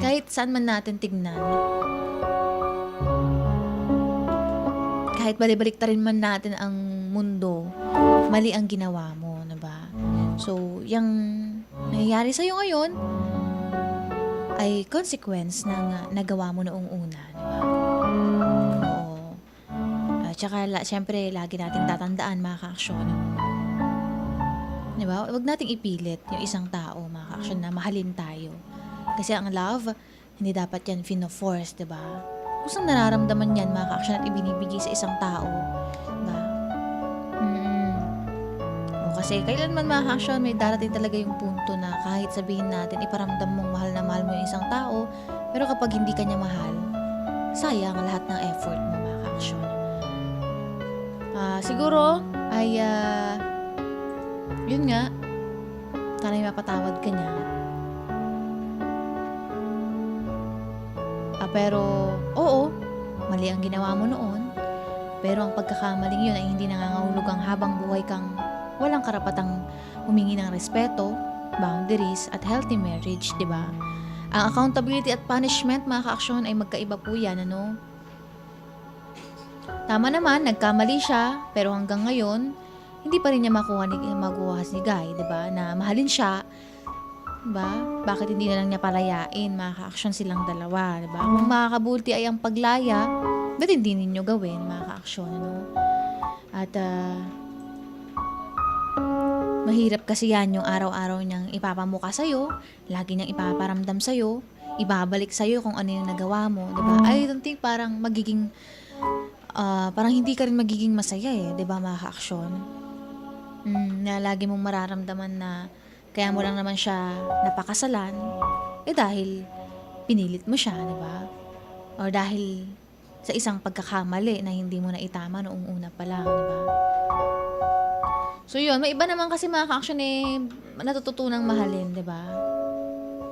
kahit saan man natin tignan, kahit balik-baliktarin man natin ang mundo, mali ang ginawa mo, ba? So, yung nangyayari sa'yo ngayon ay consequence ng nagawa mo noong una, ba? Oo. Tsaka, syempre, lagi natin tatandaan, mga ka-aksyon. Diba? Huwag nating ipilit yung isang tao, mga ka-aksyon, na mahalin tayo. Kasi ang love, hindi dapat yan fino-force, diba? Kusang nararamdaman yan, mga ka-aksyon, at ibinibigay sa isang tao. Diba? O kasi kailanman, mga ka-aksyon, may darating talaga yung punto na kahit sabihin natin, iparamdam mong mahal na mahal mo yung isang tao, pero kapag hindi ka niya mahal, sayang lahat ng effort mo, mga ka-aksyon. Siguro, ay, yun nga, sana mapatawad ka niya. Pero, oo, mali ang ginawa mo noon. Pero ang pagkakamaling yun ay hindi nangangahulugang habang buhay kang walang karapatang humingi ng respeto, boundaries, at healthy marriage, di ba? Ang accountability at punishment, mga ka-aksyon, ay magkaiba po yan, ano? Tama naman, nagkamali siya, pero hanggang ngayon, hindi pa rin niya makuha si Guy, di ba? Na mahalin siya, diba? Bakit hindi na lang niya palayain? Mga ka-aksyon silang dalawa, diba? Kung makakabuti ay ang paglaya, ba't hindi ninyo gawin, mga ka-aksyon, ano? At, mahirap kasi yan yung araw-araw niyang ipapamuka sa'yo, lagi niyang ipaparamdam sa'yo, ibabalik sa'yo kung ano yung nagawa mo, diba? I don't think parang magiging, parang hindi ka rin magiging masaya diba, mga ka-aksyon? Na lagi mong mararamdaman na kaya mo lang naman siya napakasalan, dahil pinilit mo siya, diba? O dahil sa isang pagkakamali na hindi mo na itama noong una pa lang, diba? So yun, may iba naman kasi mga ka-aksyon natututunang mahalin, diba?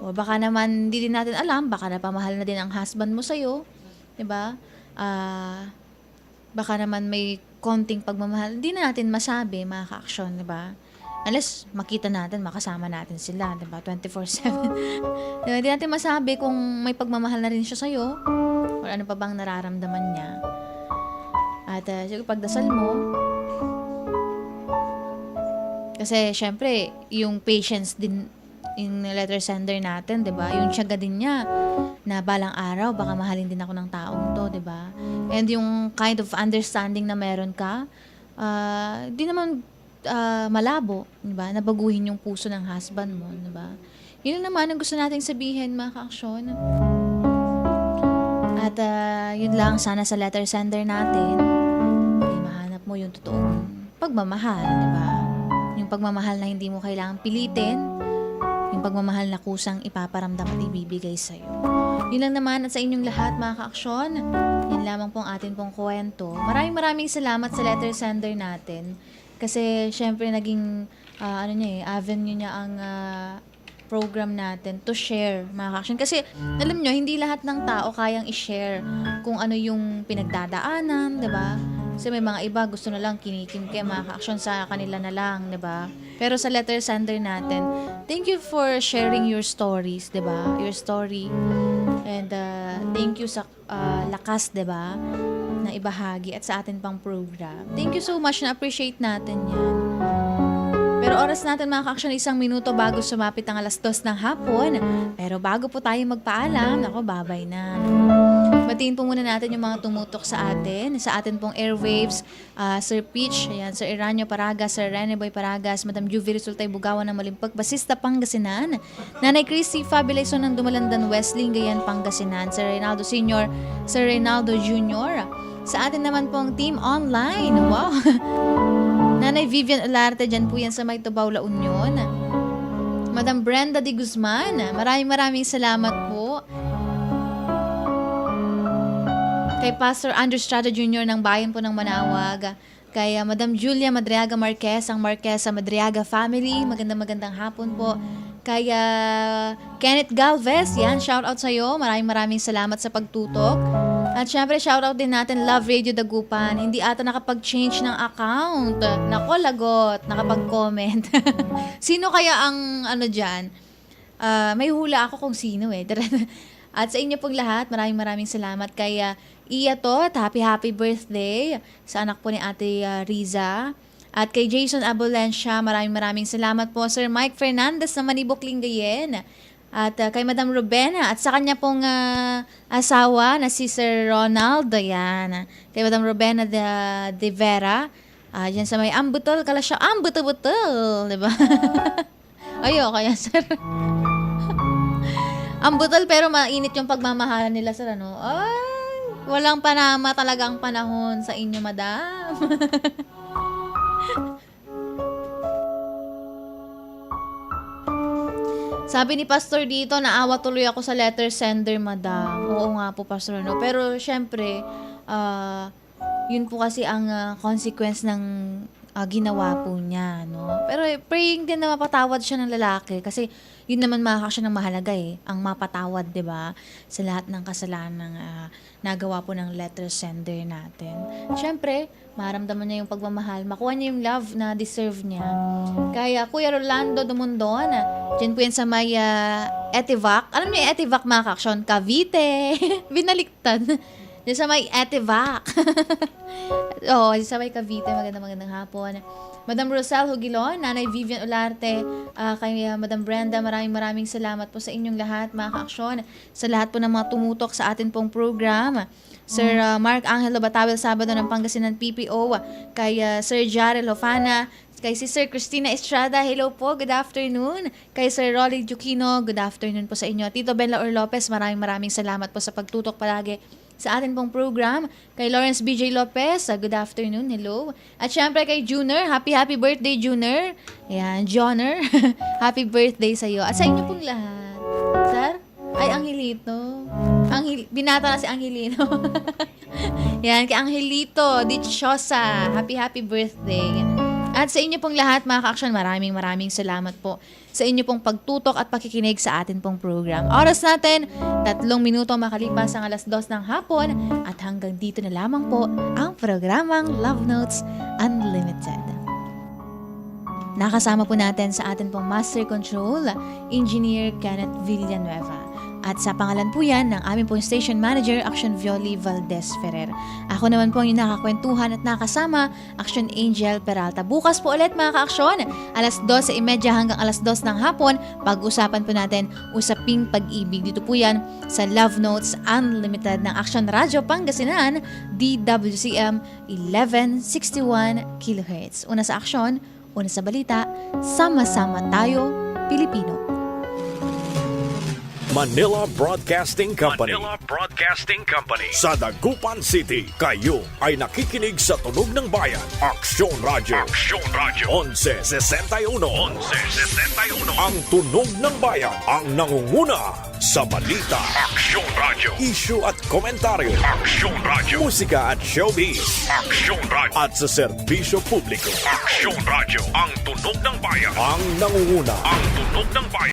O baka naman hindi din natin alam, baka napamahal na din ang husband mo sa'yo, diba? Baka naman may konting pagmamahal, hindi na natin masabi, mga ka-aksyon, diba? Unless makita natin, makasama natin sila, diba? 24/7. Diba? Hindi natin masabi kung may pagmamahal na rin siya sa'yo o ano pa bang nararamdaman niya. At siguro pagdasal mo, kasi syempre, yung patience din in letter sender natin, diba? Yung tiyaga din niya na balang araw, baka mahalin din ako ng taong to, diba? And yung kind of understanding na meron ka, di naman malabo, diba? Nabaguhin yung puso ng husband mo, diba? Yun naman ang gusto nating sabihin, mga ka-aksyon. At yun lang, sana sa letter sender natin, mahanap mo yung totoong pagmamahal, diba? Yung pagmamahal na hindi mo kailangang pilitin, yung pagmamahal na kusang ipaparamdam at ibibigay sa'yo. Yun lang naman at sa inyong lahat, mga ka-aksyon. Yan lamang pong atin pong kwento. Maraming salamat sa letter sender natin. Kasi syempre naging avenue niya ang program natin to share, mga ka-aksyon. Kasi alam nyo, hindi lahat ng tao kayang i-share kung ano yung pinagdadaanan, diba? Kasi may mga iba gusto na lang kinikimkim mga ka-aksyon sa kanila na lang, 'di ba? Pero sa letter sender natin, thank you for sharing your stories, 'di ba? Your story. And thank you sa lakas, 'di ba? Na ibahagi at sa atin pang program. Thank you so much, na-appreciate natin 'yan. Pero oras natin mga ka-aksyon, 1 minuto bago sumapit ang 2:00 ng hapon. Pero bago po tayo magpaalam, ako babay na. Batiin po muna natin yung mga tumutok sa atin pong airwaves, Sir Peach, ayan, Sir Eranio Paragas, Sir Rene Boy Paragas, Madam Juvie Resultay Bugawan ng Malimpag, Basista Pangasinan, Nanay Chrissy Fabilason ng Dumalandan West, Lingayen Pangasinan, Sir Reynaldo Sr., Sir Reynaldo Jr., sa atin naman pong team online, wow! Nanay Vivian Olarte, dyan po yan sa May Tubaw, La Union. Madam Brenda de Guzman, maraming salamat po. Kay Pastor Andrew Estrada Jr. ng Bayan po ng Manawag. Kay Madam Julia Madriaga Marquez, ang Marquesa Madriaga family. Magandang hapon po. Kay Kenneth Galvez, yan, shout out sa'yo. Maraming salamat sa pagtutok. At syempre, shoutout din natin Love Radio Dagupan. Hindi ata nakapag-change ng account. Nako, lagot. Nakapag-comment. Sino kaya ang dyan? May hula ako kung sino eh. At sa inyo pong lahat, maraming salamat. Kay Iya Tot, happy birthday sa anak po ni Ate Riza. At kay Jason Abulensya, maraming salamat po. Sir Mike Fernandez na Manibok Lingayen. At kay Madam Rubena at sa kanya pong asawa na si Sir Ronald, yan. Kay Madam Rubena de Vera, dyan sa may Ambutol, kala siya, Ambutol, diba? Ayo, kaya sir. Ambutol pero mainit yung pagmamahalan nila, sir, ano? Ay, walang panama talagang panahon sa inyo, madam. Sabi ni Pastor dito, naawa tuloy ako sa letter sender, madam. Oo nga po, Pastor. No? Pero, syempre, yun po kasi ang consequence ng ginawa po niya. No? Pero, praying din na mapatawad siya ng lalaki. Kasi, yun naman makakasya ng mahalaga eh. Ang mapatawad, di ba? Sa lahat ng kasalanan nagawa po ng letter sender natin. Syempre, maramdaman niya yung pagmamahal. Makuha niya yung love na deserve niya. Kaya Kuya Rolando Dumundon, dyan po yan sa may Etivac. Alam niyo yung Etivac, mga ka-aksyon? Cavite. Binaliktad. Dyan sa may Etivac. Oo, sa may Cavite. Magandang hapon. Madam Rosel Hugilon, Nanay Vivian Olarte, kay Madam Brenda, maraming salamat po sa inyong lahat, mga ka-aksyon. Sa lahat po ng mga tumutok sa atin pong program. Sir Mark Angelo Batawel Sabado ng Pangasinan PPO, kay Sir Jarel Hofana, kay si Sir Christina Estrada, hello po, good afternoon. Kay Sir Rolly Juquino, good afternoon po sa inyo. Tito Ben Laur Lopez, maraming salamat po sa pagtutok palagi sa atin pong program. Kay Lawrence BJ Lopez, good afternoon, hello. At syempre kay Junior, happy birthday Junior. Ayan, Joner, happy birthday sa iyo. At sa inyo pong lahat. Sir? Ay, Angelito. Binata na si Angelino. Yan, kay Angelito Dichosa, happy birthday. At sa inyo pong lahat, mga ka-aksyon, maraming salamat po sa inyo pong pagtutok at pakikinig sa atin pong program. Oras natin, 3 minuto makalipas ang 2:00 ng hapon at hanggang dito na lamang po ang programang Love Notes Unlimited. Nakasama po natin sa atin pong Master Control, Engineer Kenneth Villanueva. At sa pangalan po yan ng aming pong Station Manager, Action Violi Valdez Ferrer. Ako naman po yung nakakwentuhan at nakasama, Action Angel Peralta. Bukas po ulit, mga ka-aksyon, 12:30 hanggang 2:00 ng hapon, pag-usapan po natin usaping pag-ibig. Dito po yan sa Love Notes Unlimited ng Action Radio Pangasinan, DWCM 1161 kHz. Una sa aksyon, una sa balita, sama-sama tayo, Pilipino. Manila Broadcasting Company. Sa Dagupan City, kayo ay nakikinig sa Tunog ng Bayan. Aksyon Radio. 1161. Ang Tunog ng Bayan ang nangunguna sa balita. Aksyon Radio. Issue at komentaryo. Aksyon Radio. Musika at showbiz. Aksyon Radio. At sa serbisyo publiko. Aksyon Radio. Ang Tunog ng Bayan. Ang nangunguna. Ang Tunog ng Bayan.